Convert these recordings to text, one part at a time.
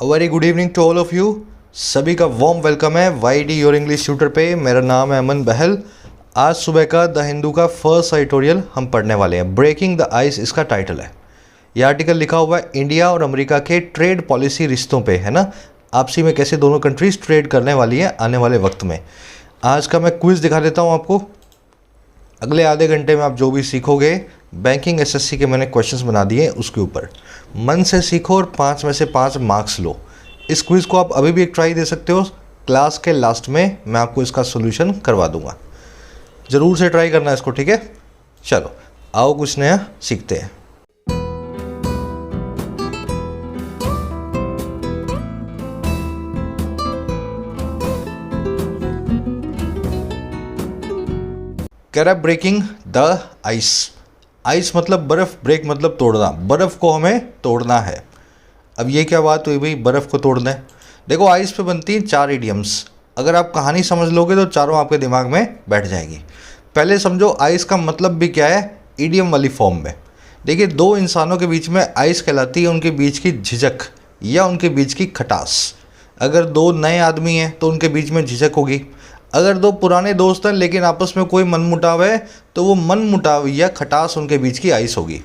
Very good evening to all of you. सभी का warm welcome है वाईडी योर इंग्लिश ट्यूटर पे। मेरा नाम है अमन बहल। आज सुबह का द हिंदू का फर्स्ट एडिटोरियल हम पढ़ने वाले हैं। ब्रेकिंग द आइस इसका टाइटल है। यह आर्टिकल लिखा हुआ है इंडिया और अमेरिका के ट्रेड पॉलिसी रिश्तों पे, है ना, आपसी में कैसे दोनों कंट्रीज ट्रेड करने वाली हैं आने वाले वक्त में। आज का मैं क्विज़ दिखा देता हूँ आपको। अगले आधे घंटे में आप जो भी सीखोगे बैंकिंग एसएससी के मैंने क्वेश्चंस बना दिए उसके ऊपर। मन से सीखो और 5 में से 5 मार्क्स लो। इस क्विज़ को आप अभी भी एक ट्राई दे सकते हो। क्लास के लास्ट में मैं आपको इसका सोल्यूशन करवा दूंगा। ज़रूर से ट्राई करना इसको, ठीक है। चलो आओ कुछ नया सीखते हैं। कह रहा है ब्रेकिंग द आइस। आइस मतलब बर्फ़, ब्रेक मतलब तोड़ना। बर्फ़ को हमें तोड़ना है। अब ये क्या बात हुई भाई, बर्फ़ को तोड़ना है। देखो आइस पे बनती हैं 4 इडियम्स। अगर आप कहानी समझ लोगे तो चारों आपके दिमाग में बैठ जाएगी। पहले समझो आइस का मतलब भी क्या है इडियम वाली फॉर्म में। देखिए, 2 इंसानों के बीच में आइस कहलाती है उनके बीच की झिझक या उनके बीच की खटास। अगर 2 नए आदमी हैं तो उनके बीच में झिझक होगी। अगर 2 पुराने दोस्त हैं लेकिन आपस में कोई मनमुटाव है तो वो मनमुटाव या खटास उनके बीच की आइस होगी।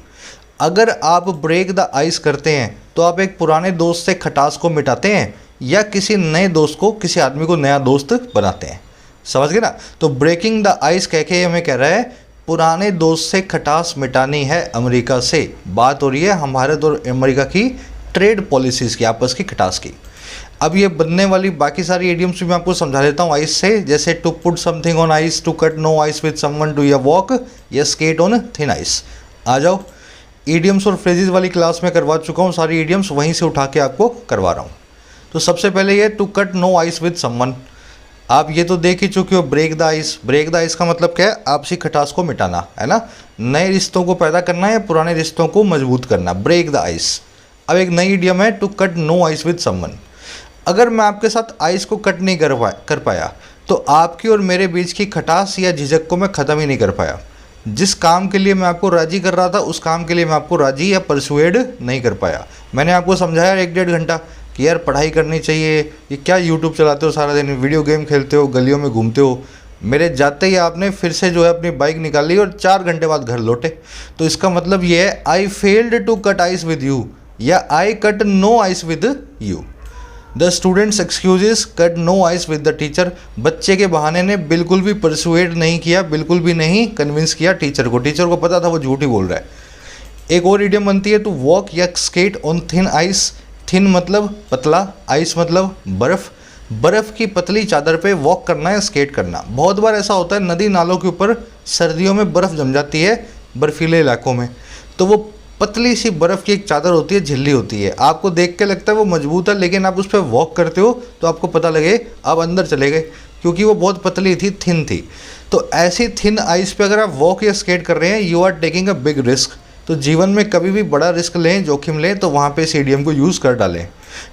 अगर आप ब्रेक द आइस करते हैं तो आप एक पुराने दोस्त से खटास को मिटाते हैं या किसी नए दोस्त को, किसी आदमी को नया दोस्त बनाते हैं। समझ गए ना। तो ब्रेकिंग द आइस कह के हमें कह रहा है पुराने दोस्त से खटास मिटानी है अमेरिका से। बात हो रही है हम भारत और अमेरिका की ट्रेड पॉलिसीज़ की, आपस की खटास की। अब ये बनने वाली बाकी सारी इडियम्स भी मैं आपको समझा देता हूँ आइस से। जैसे to put something on ice, to cut no ice with someone, to या वॉक या स्केट ऑन थिन आइस। आ जाओ, इडियम्स और फ्रेजेस वाली क्लास में करवा चुका हूँ सारी इडियम्स, वहीं से उठा के आपको करवा रहा हूँ। तो सबसे पहले ये to cut no ice with someone, आप ये तो देख ही चुके हो। Break the ice, break the ice का मतलब क्या है, आपसी खटास को मिटाना, है ना। नए रिश्तों को पैदा करना है, पुराने रिश्तों को मजबूत करना, ब्रेक द आइस। अब एक नई इडियम है to cut no ice with someone. अगर मैं आपके साथ आइस को कट नहीं कर पाया तो आपकी और मेरे बीच की खटास या झिझक को मैं ख़त्म ही नहीं कर पाया। जिस काम के लिए मैं आपको राज़ी कर रहा था उस काम के लिए मैं आपको राज़ी या परसुएड नहीं कर पाया। मैंने आपको समझाया 1-1.5 घंटा कि यार पढ़ाई करनी चाहिए, ये क्या यूट्यूब चलाते हो सारा दिन, वीडियो गेम खेलते हो, गलियों में घूमते हो। मेरे जाते ही आपने फिर से जो है अपनी बाइक निकाली और 4 घंटे बाद घर लौटे। तो इसका मतलब ये है I failed to cut ice with you या I cut no ice with you. The students excuses cut no ice with the teacher. बच्चे के बहाने ने बिल्कुल भी परसुएड नहीं किया, बिल्कुल भी नहीं कन्विंस किया टीचर को। टीचर को पता था वो झूठ ही बोल रहा है। एक और इडियम बनती है टू वॉक या skate on thin ice. Thin मतलब पतला, आइस मतलब बर्फ़। बर्फ़ की पतली चादर पे वॉक करना है, स्केट करना। बहुत बार ऐसा होता है नदी नालों के ऊपर सर्दियों में बर्फ़ जम जाती है बर्फीले इलाकों में, तो वो पतली सी बर्फ़ की एक चादर होती है, झिल्ली होती है। आपको देख के लगता है वो मजबूत है लेकिन आप उस पर वॉक करते हो तो आपको पता लगे आप अंदर चले गए क्योंकि वो बहुत पतली थी, थिन थी। तो ऐसी थिन आइस पे अगर आप वॉक या स्केट कर रहे हैं, you are taking a big risk. तो जीवन में कभी भी बड़ा रिस्क लें, जोखिम लें तो वहाँ पे इस इडियम को यूज़ कर डालें।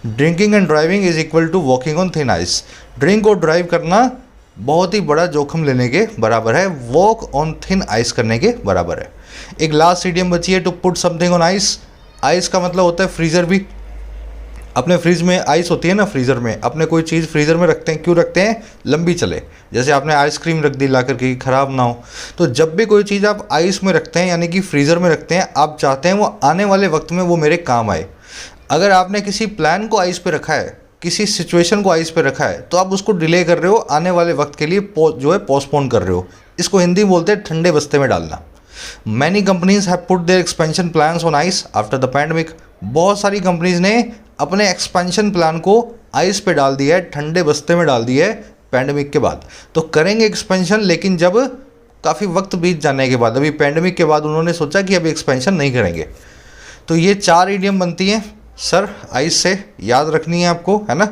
Drinking and driving is equal to walking on thin ice. Drink और ड्राइव करना बहुत ही बड़ा जोखिम लेने के बराबर है, वॉक ऑन थिन आइस करने के बराबर है। एक लास्ट इडियम बची है to put something on ice. Ice का मतलब होता है फ्रीज़र भी। अपने फ्रिज में आइस होती है ना, फ्रीज़र में अपने कोई चीज़ फ्रीज़र में रखते हैं, क्यों रखते हैं, लंबी चले। जैसे आपने आइसक्रीम रख दी ला करके ख़राब ना हो। तो जब भी कोई चीज़ आप आइस में रखते हैं यानी कि फ्रीज़र में रखते हैं, आप चाहते हैं वो आने वाले वक्त में वो मेरे काम आए। अगर आपने किसी प्लान को आइस पे रखा है, किसी सिचुएशन को आइस पे रखा है, तो आप उसको डिले कर रहे हो, आने वाले वक्त के लिए जो है पोस्टपोन कर रहे हो। इसको हिंदी में बोलते हैं ठंडे बस्ते में डालना। Many companies have put their expansion plans on ice after the pandemic. बहुत सारी कंपनीज ने अपने एक्सपेंशन प्लान को आइस पे डाल दिया है, ठंडे बस्ते में डाल दिया है पैंडमिक के बाद। तो करेंगे एक्सपेंशन लेकिन जब काफ़ी वक्त बीत जाने के बाद, अभी पैंडमिक के बाद उन्होंने सोचा कि अभी एक्सपेंशन नहीं करेंगे। तो ये 4 इडियम बनती हैं सर आइस से, याद रखनी है आपको, है ना।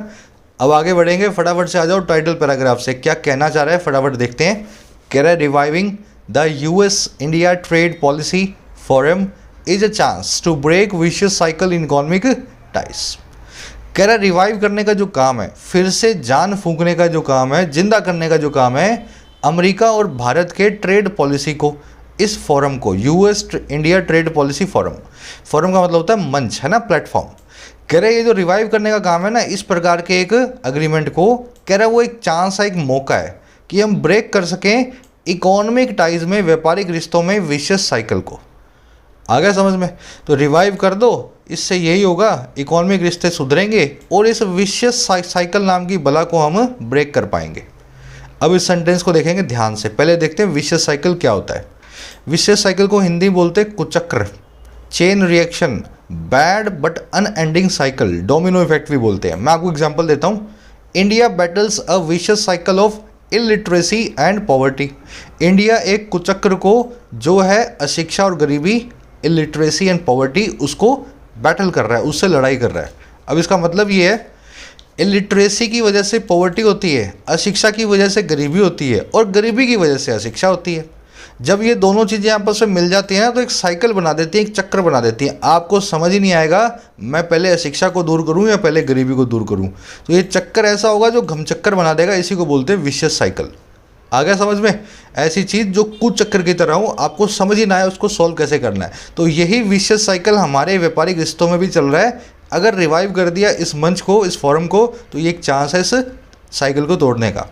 अब आगे बढ़ेंगे, फटाफट से आ जाओ टाइटल पैराग्राफ से क्या कहना चाह रहा है, फटाफट देखते हैं। कह रहा है reviving the US India trade policy forum is a chance to break vicious cycle in economic ties. कह रहा है रिवाइव करने का जो काम है, फिर से जान फूंकने का जो काम है, जिंदा करने का जो काम है, अमेरिका और भारत के ट्रेड पॉलिसी को, इस फोरम को, US India trade policy forum. Forum का मतलब होता है मंच, है ना, प्लेटफॉर्म। कह रहे ये जो रिवाइव करने का काम है ना, इस प्रकार के एक अग्रीमेंट को, कह रहे वो एक चांस है, एक मौका है कि हम ब्रेक कर सकें इकोनॉमिक टाइज में, व्यापारिक रिश्तों में विशियस साइकिल को। आ गया समझ में? तो रिवाइव कर दो, इससे यही होगा, इकोनॉमिक रिश्ते सुधरेंगे और इस विशियस साइकिल नाम की बला को हम ब्रेक कर पाएंगे। अब इस सेंटेंस को देखेंगे ध्यान से। पहले देखते हैं विशियस साइकिल क्या होता है। विशियस साइकिल को हिंदी बोलते हैं कुचक्र, chain reaction, bad but unending cycle, domino effect भी बोलते हैं। मैं आपको एग्जांपल देता हूँ। India battles a vicious cycle of illiteracy and poverty. India एक कुचक्र को, जो है अशिक्षा और गरीबी, इलिटरेसी एंड पॉवर्टी, उसको बैटल कर रहा है, उससे लड़ाई कर रहा है। अब इसका मतलब ये है, इलिटरेसी की वजह से पॉवर्टी होती है, अशिक्षा की वजह से गरीबी होती है और गरीबी की वजह से अशिक्षा होती है। जब ये दोनों चीज़ें आपस में मिल जाती हैं ना, तो एक साइकिल बना देती है, एक चक्र बना देती हैं। आपको समझ ही नहीं आएगा मैं पहले अशिक्षा को दूर करूं या पहले गरीबी को दूर करूं। तो ये चक्कर ऐसा होगा जो घमचक्कर बना देगा, इसी को बोलते हैं विशियस साइकिल। आ गया समझ में? ऐसी चीज़ जो कुचक्कर की तरह हो, आपको समझ ही ना आए उसको सॉल्व कैसे करना है। तो यही विशियस साइकिल हमारे व्यापारिक रिश्तों में भी चल रहा है। अगर रिवाइव कर दिया इस मंच को, इस फोरम को, तो ये एक चांस है इस साइकिल को तोड़ने का।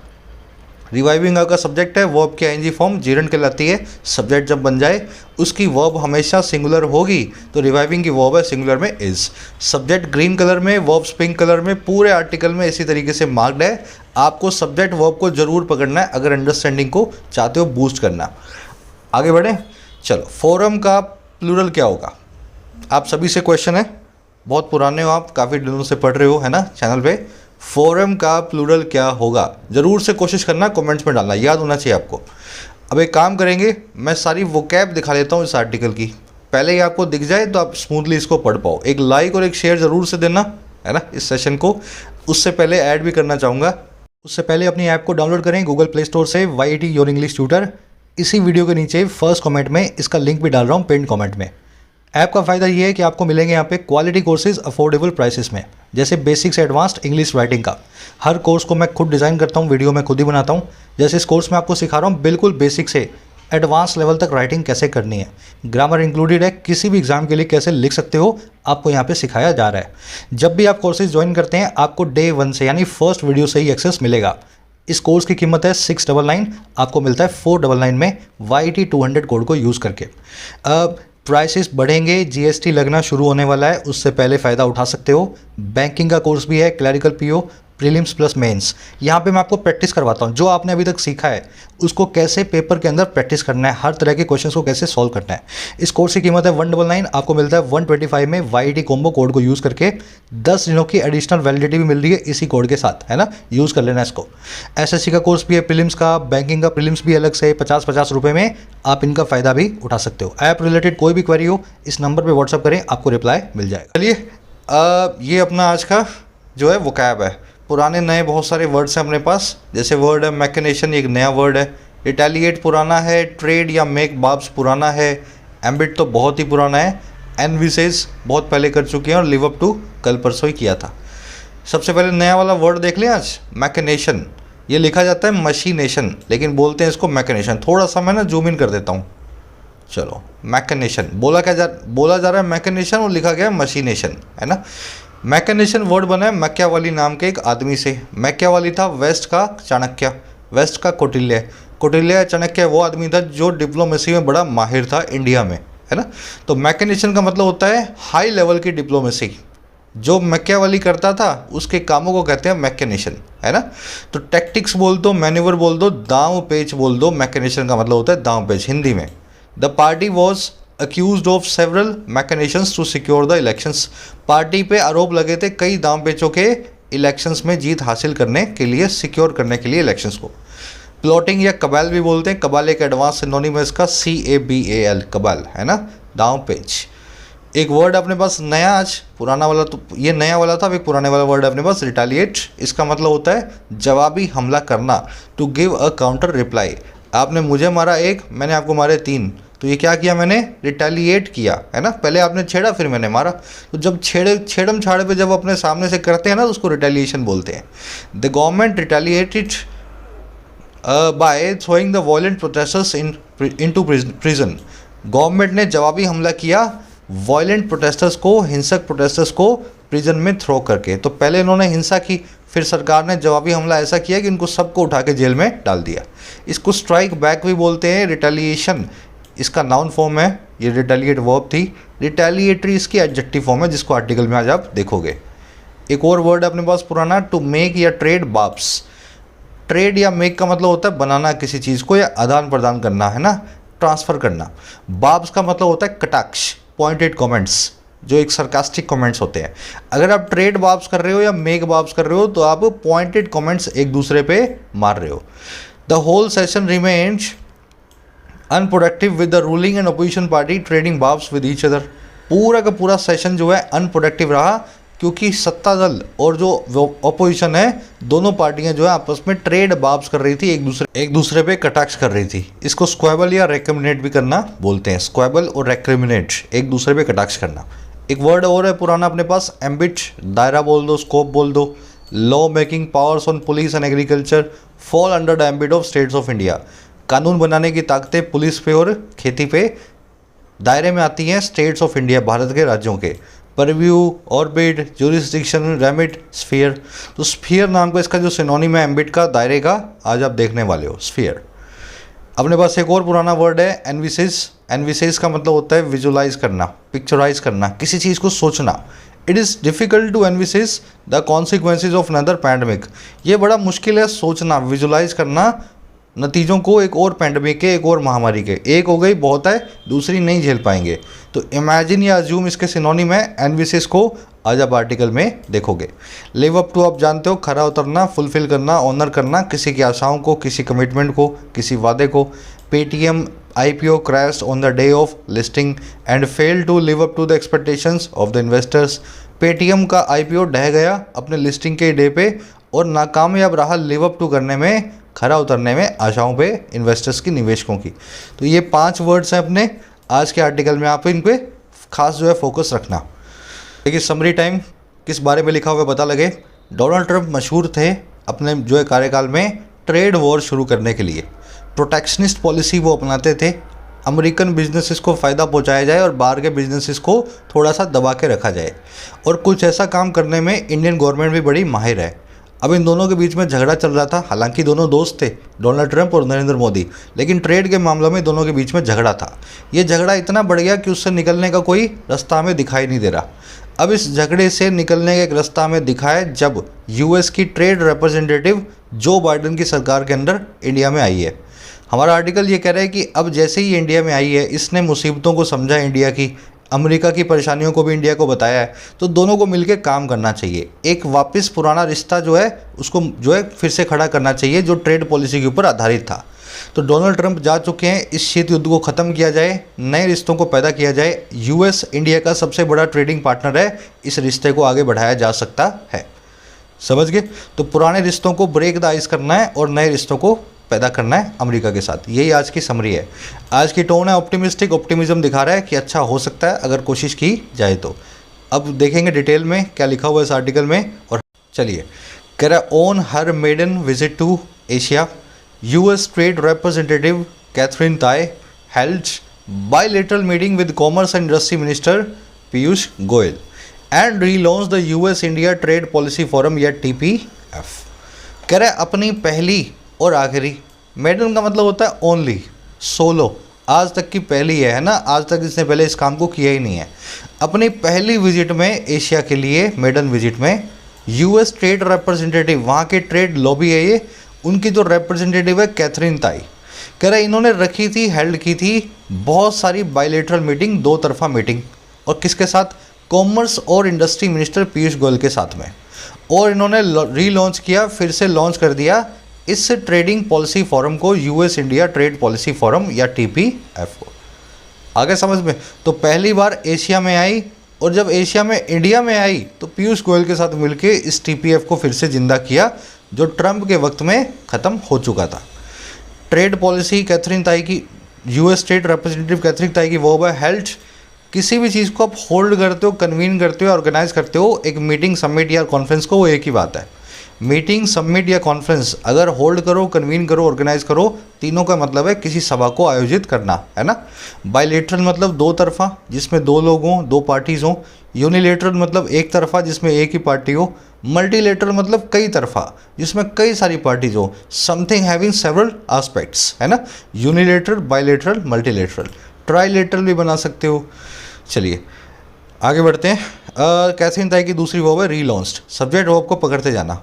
रिवाइविंग का सब्जेक्ट है, वर्ब की आईएनजी फॉर्म जीरंड कहलाती है। सब्जेक्ट जब बन जाए उसकी वर्ब हमेशा सिंगुलर होगी, तो रिवाइविंग की वर्ब है सिंगुलर में इज। सब्जेक्ट ग्रीन कलर में, वर्ब्स पिंक कलर में, पूरे आर्टिकल में इसी तरीके से मार्क्ड है। आपको सब्जेक्ट वर्ब को जरूर पकड़ना है अगर अंडरस्टैंडिंग को चाहते हो बूस्ट करना। आगे बढ़ें, चलो। फोरम का प्लूरल क्या होगा? आप सभी से क्वेश्चन है, बहुत पुराने हो आप, काफ़ी दिनों से पढ़ रहे हो, है ना, चैनल पे। फोरम का प्लूरल क्या होगा? ज़रूर से कोशिश करना, कमेंट्स में डालना, याद होना चाहिए आपको। अब एक काम करेंगे, मैं सारी वोकैब दिखा देता हूँ इस आर्टिकल की, पहले ही आपको दिख जाए तो आप स्मूथली इसको पढ़ पाओ। एक लाइक और एक शेयर ज़रूर से देना, है ना, इस सेशन को। उससे पहले ऐड भी करना चाहूँगा, उससे पहले अपनी ऐप को डाउनलोड करें गूगल प्ले स्टोर से, YAT योर इंग्लिश ट्यूटर। इसी वीडियो के नीचे फर्स्ट कमेंट में इसका लिंक भी डाल रहा हूँ, पिन कमेंट में। ऐप का फ़ायदा ये है कि आपको मिलेंगे यहाँ पे क्वालिटी कोर्सेज अफोर्डेबल प्राइसेस में, जैसे बेसिक से एडवांस्ड इंग्लिश राइटिंग का। हर कोर्स को मैं खुद डिज़ाइन करता हूँ, वीडियो मैं खुद ही बनाता हूँ। जैसे इस कोर्स में आपको सिखा रहा हूँ बिल्कुल बेसिक से एडवांस लेवल तक राइटिंग कैसे करनी है, ग्रामर इंक्लूडेड है, किसी भी एग्जाम के लिए कैसे लिख सकते हो, आपको यहाँ पे सिखाया जा रहा है। जब भी आप कोर्सेज ज्वाइन करते हैं आपको डे 1 से, यानी फर्स्ट वीडियो से ही एक्सेस मिलेगा। इस कोर्स की कीमत है 699, आपको मिलता है 499 में YAT 200 कोड को यूज़ करके। प्राइसेस बढ़ेंगे, GST लगना शुरू होने वाला है, उससे पहले फ़ायदा उठा सकते हो। बैंकिंग का कोर्स भी है, clerical PO, prelims plus mains. यहाँ पे मैं आपको प्रैक्टिस करवाता हूँ, जो आपने अभी तक सीखा है उसको कैसे पेपर के अंदर प्रैक्टिस करना है, हर तरह के क्वेश्चंस को कैसे सॉल्व करना है। इस कोर्स की कीमत है 199, आपको मिलता है 125 में YAT कॉम्बो कोड को यूज़ करके। 10 दिनों की एडिशनल वैलिडिटी भी मिल रही है इसी कोड के साथ, है ना, यूज़ कर लेना इसको। SSC का कोर्स भी है, प्रीलिम्स का, बैंकिंग का प्रीलिम्स भी अलग से 50-50 रुपये में, आप इनका फ़ायदा भी उठा सकते हो। ऐप रिलेटेड कोई भी क्वेरी हो इस नंबर पर व्हाट्सअप करें, आपको रिप्लाई मिल जाएगा। चलिए, ये अपना आज का जो है वोकैब है। पुराने नए बहुत सारे वर्ड्स हैं अपने पास, जैसे वर्ड है मैकेनेशन, एक नया वर्ड है। रिटेलिएट पुराना है, ट्रेड या मेक बाब्स पुराना है, एम्बिट तो बहुत ही पुराना है, एनविसेज बहुत पहले कर चुके हैं और लिव अप टू कल परसों ही किया था। सबसे पहले नया वाला वर्ड देख लें आज, मैकेनेशन। ये लिखा जाता है मशीनेशन, लेकिन बोलते हैं इसको मैकेनेशन। थोड़ा सा मैं ना जूम इन कर देता हूँ, चलो। मैकेनेशन बोला जा रहा है मैकेनेशन और लिखा गया है मशीनेशन, है ना। मैकेनेशन वर्ड बना है मैकियावेली नाम के एक आदमी से। मैकियावेली था वेस्ट का चाणक्य, वेस्ट का कौटिल्य। कौटिल्य चाणक्य वो आदमी था जो डिप्लोमेसी में बड़ा माहिर था इंडिया में, है ना। तो मैकेनेशन का मतलब होता है हाई लेवल की डिप्लोमेसी। जो मैकियावेली करता था उसके कामों को कहते हैं मैकेनेशन, है ना। तो टैक्टिक्स बोल दो, मैन्यूवर बोल दो, दांव पेच बोल दो, मैकेनेशन का मतलब होता है दांव पेच हिंदी में। The party was accused of several machinations to secure the elections। Party पे आरोप लगे थे कई दांव पेचों के इलेक्शंस में जीत हासिल करने के लिए, सिक्योर करने के लिए इलेक्शंस को। प्लॉटिंग या कबाल भी बोलते हैं, कबाल एक एडवांस सिनोनिम है इसका, CABAL, कबाल, है ना, दांव पेच। एक वर्ड अपने पास नया आज, पुराना वाला तो ये नया वाला था, अब एक पुराने वाला वर्ड अपने पास रिटेलिएट। इसका मतलब होता है जवाबी हमला करना, to give a counter reply. आपने मुझे मारा एक, मैंने आपको मारे 3, तो ये क्या किया मैंने, रिटेलिएट किया, है ना। पहले आपने छेड़ा फिर मैंने मारा। तो जब छेड़म छाड़ पे जब अपने सामने से करते हैं ना, तो उसको रिटेलिएशन बोलते हैं। The government retaliated by throwing the violent protesters into prison. Government ने जवाबी हमला किया वायलेंट प्रोटेस्टर्स को, हिंसक प्रोटेस्टर्स को प्रिजन में थ्रो करके। तो पहले इन्होंने हिंसा की, फिर सरकार ने जवाबी हमला ऐसा किया कि इनको सबको उठा के जेल में डाल दिया। इसको स्ट्राइक बैक भी बोलते हैं, रिटेलिएशन इसका नाउन फॉर्म है, ये रिटेलिएट वर्ब थी, रिटेलिएटरी इसकी एडजेक्टिव फॉर्म है जिसको आर्टिकल में आज आप देखोगे। एक और वर्ड है अपने पास पुराना, टू मेक या ट्रेड बाब्स। ट्रेड या मेक का मतलब होता है बनाना किसी चीज़ को या आदान प्रदान करना, है ना, ट्रांसफ़र करना। बाब्स का मतलब होता है कटाक्ष, पॉइंटेड कमेंट्स, जो एक सरकास्टिक कमेंट्स होते हैं। अगर आप ट्रेड बाब्स कर रहे हो या मेक बाब्स कर रहे हो तो आप पॉइंटेड कमेंट्स एक दूसरे पे मार रहे हो। The whole session remains unproductive with the ruling and opposition party trading barbs with each other. पूरा का पूरा सेशन जो है अनप्रोडक्टिव रहा क्योंकि सत्ता दल और जो अपोजिशन है दोनों पार्टियां जो है आपस में ट्रेड बाब्स कर रही थी, एक दूसरे पे कटाक्ष कर रही थी। इसको स्क्वेबल या रेक्रिमिनेट भी करना बोलते हैं। स्क्वेबल और रेक्रिमिनेट, एक दूसरे पे कटाक्ष करना। एक वर्ड और है पुराना अपने पास, एम्बिट, दायरा बोल दो, स्कोप बोल दो। Law making powers on police and agriculture fall under the ambit of states of India. कानून बनाने की ताकतें पुलिस पे और खेती पे दायरे में आती हैं स्टेट्स ऑफ इंडिया, भारत के राज्यों के। Purview, orbit, jurisdiction, remit, sphere. तो स्फीयर नाम का इसका जो सिनोनिम है एम्बिट का, दायरे का, आज आप देखने वाले हो, स्फीयर। अपने पास एक और पुराना वर्ड है एनविसिस। एनविसिस का मतलब होता है विजुलाइज करना, पिक्चराइज करना, किसी चीज़ को सोचना। It is difficult to envisage the consequences of another pandemic. ये बड़ा मुश्किल है सोचना, विजुलाइज करना नतीजों को एक और पैंडमिक के, एक और महामारी के। एक हो गई बहुत है, दूसरी नहीं झेल पाएंगे। तो इमेजिन या अज्यूम इसके सिनोनिम है, एनविसिस को आज आप आर्टिकल में देखोगे। लिव अप टू आप जानते हो, खरा उतरना, फुलफिल करना, ऑनर करना किसी की आशाओं को, किसी कमिटमेंट को, किसी वादे को। Paytm IPO crashed on the day of listing and failed to live up to the expectations of the investors। Paytm का IPO ढह गया अपने लिस्टिंग के डे पे और नाकामयाब रहा लिव अप टू करने में, खरा उतरने में आशाओं पे इन्वेस्टर्स की, निवेशकों की। तो ये 5 वर्ड्स हैं अपने आज के आर्टिकल में, आप इन पे खास जो है फोकस रखना। देखिए समरी टाइम किस बारे में लिखा हुआ पता लगे। डोनाल्ड ट्रंप मशहूर थे अपने जो है कार्यकाल में ट्रेड वॉर शुरू करने के लिए। प्रोटेक्शनिस्ट पॉलिसी वो अपनाते थे, अमेरिकन बिजनेसेस को फ़ायदा पहुंचाया जाए और बाहर के बिजनेसेस को थोड़ा सा दबा के रखा जाए। और कुछ ऐसा काम करने में इंडियन गवर्नमेंट भी बड़ी माहिर है। अब इन दोनों के बीच में झगड़ा चल रहा था, हालांकि दोनों दोस्त थे, डोनाल्ड ट्रंप और नरेंद्र मोदी, लेकिन ट्रेड के मामलों में दोनों के बीच में झगड़ा था। ये झगड़ा इतना बढ़ गया कि उससे निकलने का कोई रास्ता हमें दिखाई नहीं दे रहा। अब इस झगड़े से निकलने का एक रास्ता हमें दिखा है जब US की ट्रेड रिप्रेजेंटेटिव जो बाइडेन की सरकार के अंदर इंडिया में आई है। हमारा आर्टिकल ये कह रहा है कि अब जैसे ही इंडिया में आई है, इसने मुसीबतों को समझा इंडिया की, अमेरिका की परेशानियों को भी इंडिया को बताया है, तो दोनों को मिलकर काम करना चाहिए। एक वापस पुराना रिश्ता जो है उसको जो है फिर से खड़ा करना चाहिए जो ट्रेड पॉलिसी के ऊपर आधारित था। तो डोनाल्ड ट्रंप जा चुके हैं, इस शीत युद्ध को ख़त्म किया जाए, नए रिश्तों को पैदा किया जाए। US इंडिया का सबसे बड़ा ट्रेडिंग पार्टनर है, इस रिश्ते को आगे बढ़ाया जा सकता है। समझ गए? तो पुराने रिश्तों को ब्रेक द आइस करना है और नए रिश्तों को पैदा करना है अमेरिका के साथ। यही आज की समरी है। आज की टोन है ऑप्टिमिस्टिक, ऑप्टिमिज्म दिखा रहा है कि अच्छा हो सकता है अगर कोशिश की जाए तो। अब देखेंगे डिटेल में क्या लिखा हुआ है इस आर्टिकल में। और चलिए, कह रहा है on her maiden visit to Asia US trade representative Katherine Tai held bilateral meeting with commerce and industry minister Piyush Goyal and relaunch the US India trade policy forum या TPF। कह रहा है अपनी पहली और आखिरी, मेडन का मतलब होता है ओनली, सोलो, आज तक की पहली है ना, आज तक इसने पहले इस काम को किया ही नहीं है। अपनी पहली विजिट में एशिया के लिए, मेडन विजिट में, US ट्रेड रिप्रेजेंटेटिव, वहाँ के ट्रेड लॉबी है ये, उनकी जो रिप्रेजेंटेटिव है कैथरीन ताई, कह रहा है इन्होंने रखी थी, हेल्ड की थी बहुत सारी बायलैटरल मीटिंग, दो तरफा मीटिंग, और किसके साथ? कॉमर्स और इंडस्ट्री मिनिस्टर पीयूष गोयल के साथ में। और इन्होंने रीलॉन्च किया, फिर से लॉन्च कर दिया इस ट्रेडिंग पॉलिसी फोरम को, US India trade policy forum या TPF को। आगे समझ में? तो पहली बार एशिया में आई, और जब एशिया में इंडिया में आई तो पीयूष गोयल के साथ मिलकर इस TPF को फिर से जिंदा किया जो ट्रंप के वक्त में ख़त्म हो चुका था। ट्रेड पॉलिसी कैथरीन ताई की, US ट्रेड रिप्रेजेंटेटिव कैथरीन ताई की वो है हेल्ड। किसी भी चीज़ को आप होल्ड करते हो, कन्वीन करते हो, ऑर्गेनाइज करते हो, एक मीटिंग, समिट या कॉन्फ्रेंस को, वो एक ही बात है। मीटिंग, सबमिट या कॉन्फ्रेंस अगर होल्ड करो, कन्वीन करो, ऑर्गेनाइज करो, तीनों का मतलब है किसी सभा को आयोजित करना, है ना। बायलेटरल मतलब दो तरफा जिसमें दो लोग हों, दो पार्टीज हों। यूनिलेटरल मतलब एक तरफा जिसमें एक ही पार्टी हो। मल्टीलेटरल मतलब कई तरफा जिसमें कई सारी पार्टीज हो। समथिंग हैविंग सेवरल एस्पेक्ट्स, है ना। Unilateral, bilateral, multilateral. ट्राइलेटरल भी बना सकते हो। चलिए आगे बढ़ते हैं। कैथरीन ताई की दूसरी वर्ब है रीलॉन्च्ड। सब्जेक्ट वर्ब को पकड़ते जाना।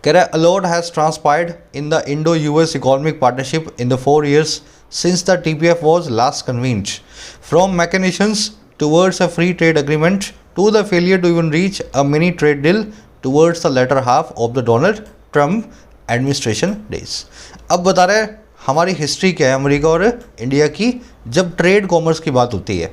कह रहा है a lot has transpired in the Indo-US economic partnership in the 4 years since the TPF was last convened, from machinations towards a free trade agreement to the failure to even reach a mini trade deal towards the latter half of the Donald Trump administration days। अब बता रहे हैं हमारी history क्या है America और India की जब ट्रेड कॉमर्स की बात होती है।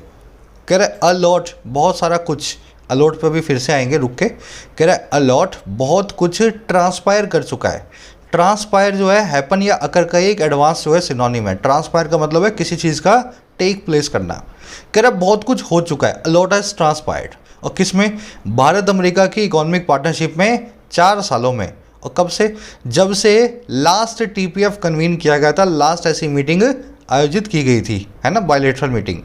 कह रहा है अलॉट बहुत सारा कुछ, अलॉट पे भी फिर से आएंगे रुक के। कह रहा है अलॉट बहुत कुछ ट्रांसपायर कर चुका है। ट्रांसपायर जो है हैपन या अकर का एक एडवांस जो है सिनोनिम है। ट्रांसपायर का मतलब है किसी चीज़ का टेक प्लेस करना। कह रहा है बहुत कुछ हो चुका है, अलॉट हैज ट्रांसपायर्ड। और किस में? भारत अमेरिका की इकोनॉमिक पार्टनरशिप में 4 सालों में। और कब से? जब से लास्ट टीपीएफ कन्वीन किया गया था, लास्ट ऐसी मीटिंग आयोजित की गई थी, है ना, बायलेटरल मीटिंग।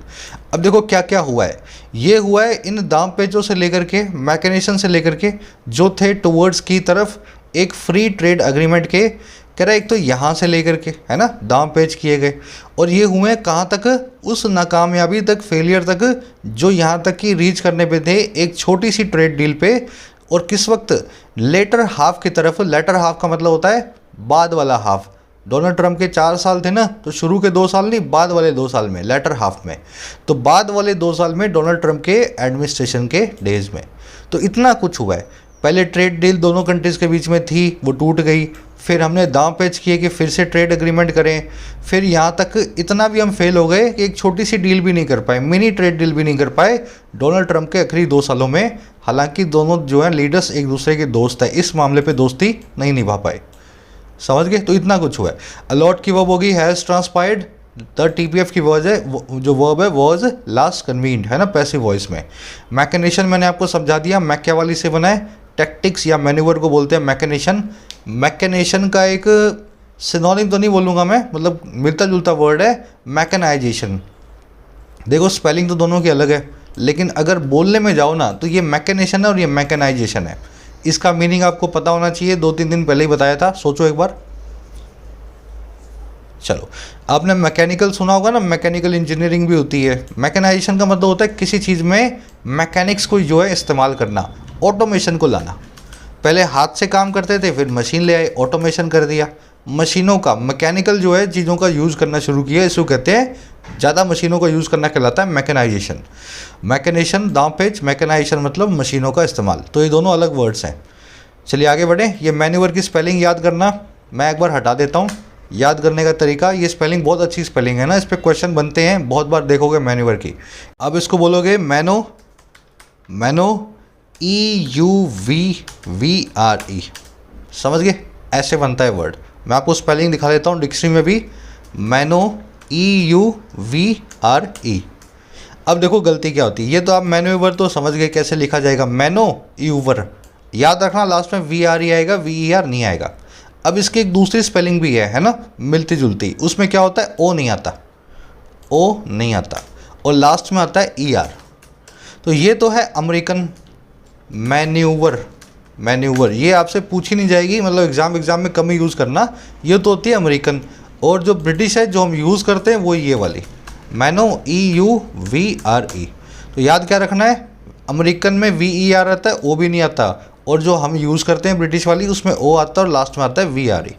अब देखो क्या क्या हुआ है। ये हुआ है इन दाम पेचों से लेकर के, मैकेनिज्म से लेकर के जो थे टुवर्ड्स की तरफ एक फ्री ट्रेड एग्रीमेंट के। कह रहा है एक तो यहाँ से लेकर के, है ना, दाम पेच किए गए और ये हुए कहाँ तक? उस नाकामयाबी तक, फेलियर तक जो यहाँ तक कि रीच करने पे थे एक छोटी सी ट्रेड डील पे। और किस वक्त? लेटर हाफ की तरफ। लेटर हाफ का मतलब होता है बाद वाला हाफ। डोनाल्ड ट्रंप के 4 साल थे ना, तो शुरू के 2 साल नहीं, बाद वाले 2 साल में, लेटर हाफ में। तो बाद वाले 2 साल में डोनाल्ड ट्रंप के एडमिनिस्ट्रेशन के डेज में। तो इतना कुछ हुआ है। पहले ट्रेड डील दोनों कंट्रीज़ के बीच में थी, वो टूट गई। फिर हमने दांव पेच किए कि फिर से ट्रेड एग्रीमेंट करें। फिर यहाँ तक इतना भी हम फेल हो गए कि एक छोटी सी डील भी नहीं कर पाए, मिनी ट्रेड डील भी नहीं कर पाए डोनाल्ड ट्रंप के आखिरी 2 सालों में। हालांकि दोनों जो हैं लीडर्स एक दूसरे के दोस्त हैं, इस मामले पे दोस्ती नहीं निभा पाए। समझ गए? तो इतना कुछ हुआ है। अलॉट की वर्ब होगी हैज़ ट्रांसपायर्ड। द टीपीएफ की वर्ब है, जो वर्ब है वॉज लास्ट कन्वीन्ड, है ना, पैसिव वॉइस में। मैकेनेशन मैंने आपको समझा दिया, मैक्या वाली से बना है। टैक्टिक्स या मैन्यूवर को बोलते हैं मैकेनेशन। मैकेनेशन का एक सिनोनिम तो नहीं बोलूँगा मैं, मतलब मिलता जुलता वर्ड है मैकेनाइजेशन। देखो स्पेलिंग तो दोनों की अलग है, लेकिन अगर बोलने में जाओ ना तो ये मैकेनेशन है और ये मैकेनाइजेशन है। इसका मीनिंग आपको पता होना चाहिए, 2-3 दिन पहले ही बताया था, सोचो एक बार। चलो, आपने मैकेनिकल सुना होगा ना, मैकेनिकल इंजीनियरिंग भी होती है। मैकेनाइजेशन का मतलब होता है किसी चीज़ में मैकेनिक्स को जो है इस्तेमाल करना, ऑटोमेशन को लाना। पहले हाथ से काम करते थे, फिर मशीन ले आए, ऑटोमेशन कर दिया। मशीनों का, मैकेनिकल जो है चीज़ों का यूज़ करना शुरू किया, इसको कहते हैं ज़्यादा मशीनों का यूज़ करना कहलाता है मैकेनाइजेशन। मैकेनेशन दांव पेच, मैकेनाइजेशन मतलब मशीनों का इस्तेमाल। तो ये दोनों अलग वर्ड्स हैं। चलिए आगे बढ़ें। ये मैन्यूवर की स्पेलिंग याद करना, मैं एक बार हटा देता हूँ। याद करने का तरीका, ये स्पेलिंग बहुत अच्छी स्पेलिंग है ना, इस पर क्वेश्चन बनते हैं, बहुत बार देखोगे मैन्यूवर की। अब इसको बोलोगे मैनो, मैनो EUVVRE, समझ गए? ऐसे बनता है वर्ड। मैं आपको स्पेलिंग दिखा देता हूँ डिक्शनरी में भी, मैनो EUVRE। अब देखो गलती क्या होती है। ये तो आप मैन्यूवर तो समझ गए कैसे लिखा जाएगा, मैनो यूवर। याद रखना लास्ट में VRE आएगा, VER नहीं आएगा। अब इसकी एक दूसरी स्पेलिंग भी है ना, मिलती जुलती। उसमें क्या होता है? ओ नहीं आता, ओ नहीं आता, और लास्ट में आता है ER। तो ये तो है अमेरिकन मैन्यूवर। मैन्यूवर ये आपसे पूछी नहीं जाएगी, मतलब एग्ज़ाम में कम यूज़ करना। ये तो होती है अमेरिकन, और जो ब्रिटिश है जो हम यूज़ करते हैं वो ये वाली मैनो EUVRE। तो याद क्या रखना है? अमेरिकन में VER आता है, ओ भी नहीं आता, और जो हम यूज़ करते हैं ब्रिटिश वाली उसमें ओ आता है और लास्ट में आता है VRE।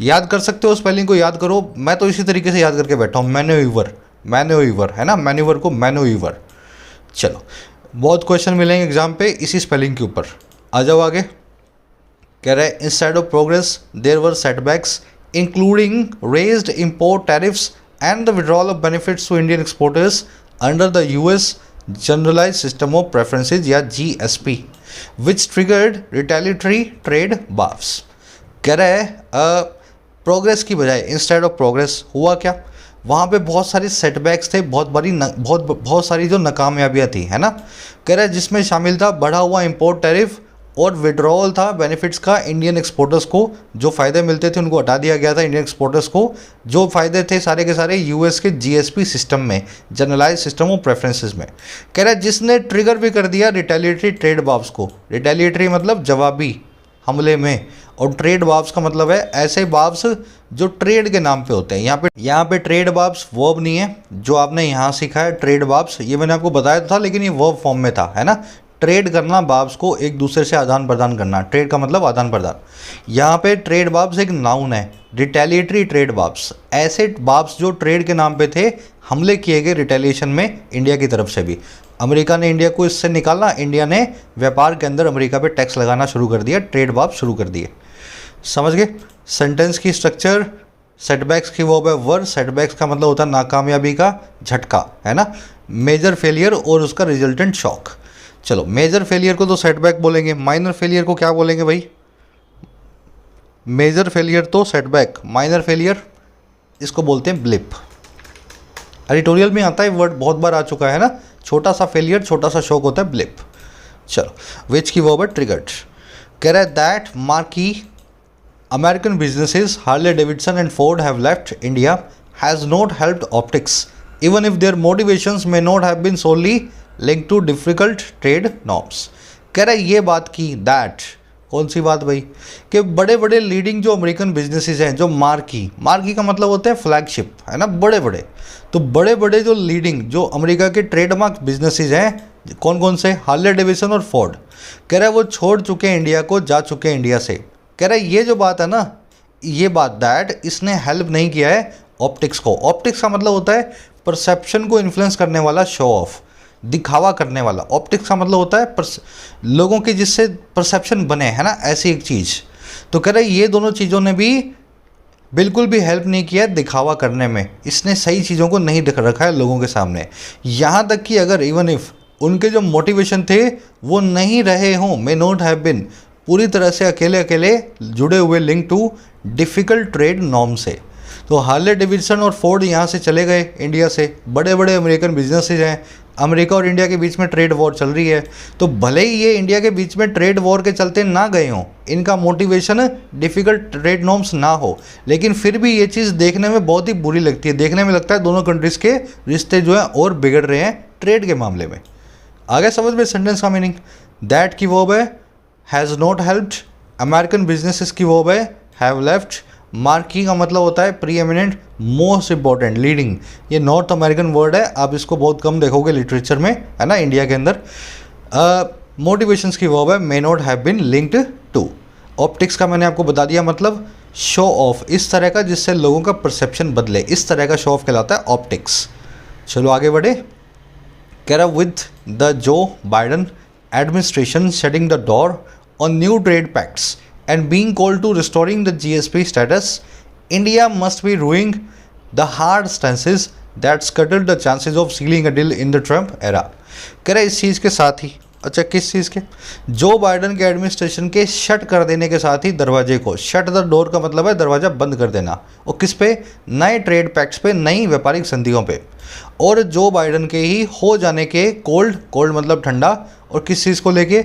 याद कर सकते हो, स्पेलिंग को याद करो। मैं तो इसी तरीके से याद करके बैठा हूँ, मैन्यूवर, मैन्यूवर, है ना, मैन्यूवर को मैन्यूवर। चलो, बहुत क्वेश्चन मिलेंगे एग्जाम पे इसी स्पेलिंग के ऊपर। आ जाओ आगे। कह रहा है instead of progress there were setbacks including raised import tariffs and the withdrawal of benefits to Indian exporters under the US generalise system of preferences या GSP which triggered retaliatory trade barbs. कह रहा है progress की बजाय instead of progress हुआ क्या? वहाँ पे बहुत सारी सेटबैक्स थे, बहुत सारी जो नाकामयाबियाँ थी, है ना। कह रहा है जिसमें शामिल था बढ़ा हुआ इंपोर्ट टैरिफ और विड्रॉल था बेनिफिट्स का इंडियन एक्सपोर्टर्स को, जो फ़ायदे मिलते थे उनको हटा दिया गया था इंडियन एक्सपोर्टर्स को, जो फ़ायदे थे सारे के सारे यूएस के जीएसपी सिस्टम में, जनरलाइज सिस्टम ऑफ प्रेफरेंसेस में। कह रहा है जिसने ट्रिगर भी कर दिया रिटेलिएटरी ट्रेड वार्स को, रिटेलिएटरी मतलब जवाबी हमले में, और ट्रेड वार्स का मतलब है ऐसे वार्स जो ट्रेड के नाम पे होते हैं। यहाँ पे ट्रेड वार्स वर्ब नहीं है जो आपने यहाँ सीखा है, ट्रेड वार्स ये मैंने आपको बताया था लेकिन ये वर्ब फॉर्म में था, है ना। ट्रेड करना, वार्ब्स को एक दूसरे से आदान प्रदान करना, ट्रेड का मतलब आदान प्रदान। यहाँ पे ट्रेड वार्ब्स एक नाउन है, रिटेलिएटरी ट्रेड वार्ब्स, ऐसे वार्ब्स जो ट्रेड के नाम पे थे, हमले किए गए रिटेलिएशन में इंडिया की तरफ से भी। अमेरिका ने इंडिया को इससे निकाला, इंडिया ने व्यापार के अंदर अमेरिका पे टैक्स लगाना शुरू कर दिया, ट्रेड वार्ब्स शुरू कर दिए। समझ गए। सेंटेंस की स्ट्रक्चर, सेटबैक्स की वर्ब है वर, सेटबैक्स का मतलब होता है नाकामयाबी का झटका, है ना, मेजर फेलियर और उसका रिजल्टेंट शॉक। चलो मेजर फेलियर को तो सेटबैक बोलेंगे, माइनर फेलियर को क्या बोलेंगे भाई? मेजर फेलियर तो सेटबैक, माइनर फेलियर इसको बोलते हैं ब्लिप। एडिटोरियल में आता है वर्ड, बहुत बार आ चुका है ना, छोटा सा फेलियर छोटा सा शॉक होता है ब्लिप। चलो विच की वर्ब है ट्रिगर्ड। कह रहा है that marquee American businesses Harley Davidson and Ford have left India has not helped optics, even if their motivations may not have been solely linked to difficult trade norms। कह रहा है ये बात की, दैट कौन सी बात भाई, कि बड़े बड़े लीडिंग जो अमेरिकन बिजनेसेस हैं, जो मार्की का मतलब होता है फ्लैगशिप, है ना, बड़े बड़े, तो बड़े बड़े जो लीडिंग जो अमेरिका के ट्रेडमार्क बिजनेसेस हैं, कौन कौन से? हार्ले डेविडसन और फोर्ड। कह रहा है वो छोड़ चुके हैं इंडिया को, जा चुके हैं इंडिया से। कह रहा है ये जो बात है ना, ये बात दैट इसने हेल्प नहीं किया है ऑप्टिक्स को। ऑप्टिक्स का मतलब होता है परसेप्शन को इन्फ्लुएंस करने वाला, शो ऑफ, दिखावा करने वाला। ऑप्टिक्स का मतलब होता है लोगों की जिससे परसेप्शन बने, है ना, ऐसी एक चीज़। तो कह रहा है ये दोनों चीज़ों ने भी बिल्कुल भी हेल्प नहीं किया दिखावा करने में, इसने सही चीज़ों को नहीं दिख रखा है लोगों के सामने। यहाँ तक कि अगर इवन इफ उनके जो मोटिवेशन थे वो नहीं रहे हों, मे नॉट हैव बिन, पूरी तरह से अकेले अकेले जुड़े हुए link too difficult trade norm से। तो हार्ले डेविडसन और फोर्ड यहाँ से चले गए इंडिया से, बड़े बड़े अमेरिकन बिजनेसेस हैं, अमेरिका और इंडिया के बीच में ट्रेड वॉर चल रही है। तो भले ही ये इंडिया के बीच में ट्रेड वॉर के चलते ना गए हों, इनका मोटिवेशन डिफ़िकल्ट ट्रेड नॉर्म्स ना हो, लेकिन फिर भी ये चीज़ देखने में बहुत ही बुरी लगती है। देखने में लगता है दोनों कंट्रीज़ के रिश्ते जो हैं और बिगड़ रहे हैं ट्रेड के मामले में। आगे समझ में सेंटेंस का मीनिंग। दैट की वर्ब है has not helped, American businesses की वर्ब है हैव लेफ्ट, मार्की का मतलब होता है pre eminent, most important, leading. ये नॉर्थ अमेरिकन वर्ड है, आप इसको बहुत कम देखोगे लिटरेचर में, है ना, इंडिया के अंदर। मोटिवेशंस की वर्ब है may not have been linked to. Optics का मैंने आपको बता दिया मतलब शो ऑफ, इस तरह का जिससे लोगों का परसेप्शन बदले, इस तरह का शो ऑफ कहलाता है ऑप्टिक्स। चलो आगे बढ़े। कह रहा with the Joe Biden administration shutting the door on new trade pacts and being called to restoring the GSP status, India must be ruining the hard stances that scuttled the chances of sealing a deal in the Trump era। कह रहे इस चीज़ के साथ ही, अच्छा किस चीज़ के? जो Biden के एडमिनिस्ट्रेशन के शट कर देने के साथ ही दरवाजे को, शट द डोर का मतलब है दरवाज़ा बंद कर देना, और किस पे? नए ट्रेड पैक्ट्स पे, नई व्यापारिक संधियों पे, और जो बाइडन के ही हो जाने के कोल्ड मतलब ठंडा, और किस चीज़ को लेके?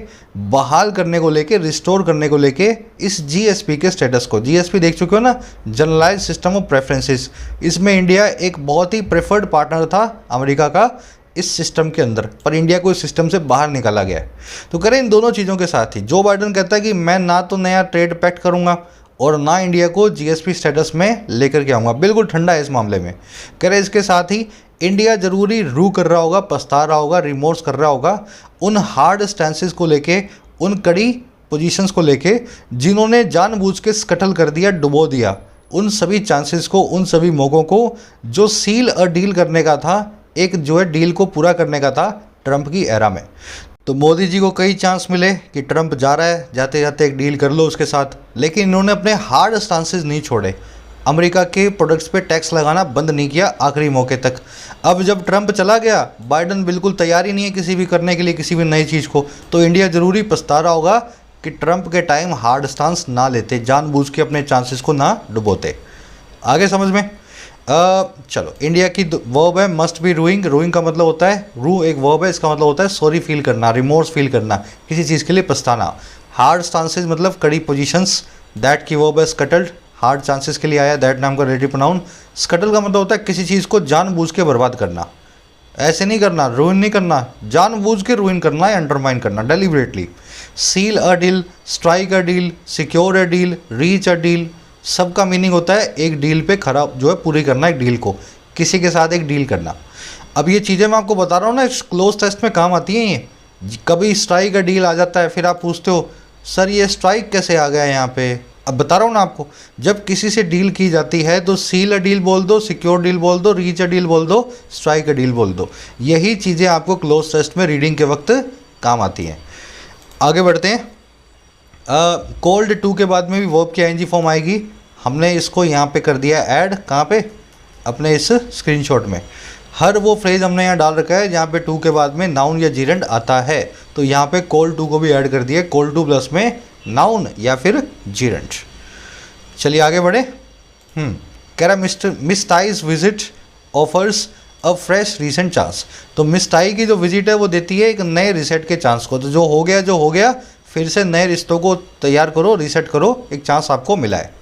बहाल करने को लेके, रिस्टोर करने को लेके इस जीएसपी के स्टेटस को। जीएसपी देख चुके हो ना, जनरलाइज सिस्टम ऑफ प्रेफरेंसेस। इसमें इंडिया एक बहुत ही प्रेफर्ड पार्टनर था अमेरिका का इस सिस्टम के अंदर, पर इंडिया को इस सिस्टम से बाहर निकाला गया है। तो करें इन दोनों चीज़ों के साथ ही जो बाइडन कहता है कि मैं ना तो नया ट्रेड पैक्ट करूँगा और ना इंडिया को जीएसपी स्टेटस में लेकर के आऊँगा, बिल्कुल ठंडा है इस मामले में। करें इसके साथ ही इंडिया ज़रूरी रू कर रहा होगा, पछता रहा होगा, रिमोर्स कर रहा होगा उन हार्ड स्टैंसेस को लेके, उन कड़ी पोजीशंस को लेके जिन्होंने जानबूझ के स्कटल कर दिया, डुबो दिया उन सभी चांसेस को, उन सभी मौक़ों को जो सील और डील करने का था, एक जो है डील को पूरा करने का था ट्रंप की एरा में। तो मोदी जी को कई चांस मिले कि ट्रंप जा रहा है, जाते जाते एक डील कर लो उसके साथ, लेकिन इन्होंने अपने हार्ड स्टांसेस नहीं छोड़े, अमेरिका के प्रोडक्ट्स पे टैक्स लगाना बंद नहीं किया आखिरी मौके तक। अब जब ट्रंप चला गया, बाइडन बिल्कुल तैयार ही नहीं है किसी भी करने के लिए, किसी भी नई चीज़ को, तो इंडिया ज़रूरी पछता रहा होगा कि ट्रंप के टाइम हार्ड स्टांस ना लेते, जानबूझ के अपने चांसेस को ना डुबोते। आगे समझ में। चलो इंडिया की वर्ब है मस्ट बी रूइंग। रूइंग का मतलब होता है, रू एक वर्ब है, इसका मतलब होता है सॉरी फील करना, रिमोर्स फील करना, किसी चीज़ के लिए पछताना। हार्ड चांसेस मतलब कड़ी पोजीशंस, दैट की वर्ब है स्कटल्ड, हार्ड चांसेस के लिए आया दैट नाम का रिलेटिव प्रोनाउन। स्कटल का मतलब होता है किसी चीज़ को जानबूझ के बर्बाद करना, ऐसे नहीं करना, रूइन नहीं करना, जानबूझ के रूइन करना या अंडरमाइन करना deliberately. Seal a deal, strike a deal, secure a deal, reach a deal, सबका मीनिंग होता है एक डील पे खरा जो है पूरी करना, एक डील को किसी के साथ एक डील करना। अब ये चीज़ें मैं आपको बता रहा हूँ ना, क्लोज टेस्ट में काम आती हैं ये। कभी स्ट्राइक का डील आ जाता है, फिर आप पूछते हो सर ये स्ट्राइक कैसे आ गया यहाँ पे। अब बता रहा हूँ ना आपको, जब किसी से डील की जाती है तो सील अ डील बोल दो, सिक्योर डील बोल दो, रीच अ डील बोल दो, स्ट्राइक अ डील बोल दो। यही चीज़ें आपको क्लोज टेस्ट में रीडिंग के वक्त काम आती हैं। आगे बढ़ते हैं। कोल्ड टू के बाद में भी वर्ब की आईएनजी फॉर्म आएगी। हमने इसको यहाँ पे कर दिया ऐड, कहाँ पे, अपने इस स्क्रीनशॉट में। हर वो फ्रेज हमने यहाँ डाल रखा है जहाँ पे टू के बाद में नाउन या जीरेंड आता है, तो यहाँ पे कोल्ड टू को भी ऐड कर दिया, कोल्ड टू प्लस में नाउन या फिर जीरेंड। चलिए आगे बढ़े। कह रहा miss ties visit offers a fresh recent chance. तो मिस टाई की जो विजिट है वो देती है एक नए रिसेट के चांस को। तो जो हो गया फिर से नए रिश्तों को तैयार करो, रीसेट करो, एक चांस आपको मिला है।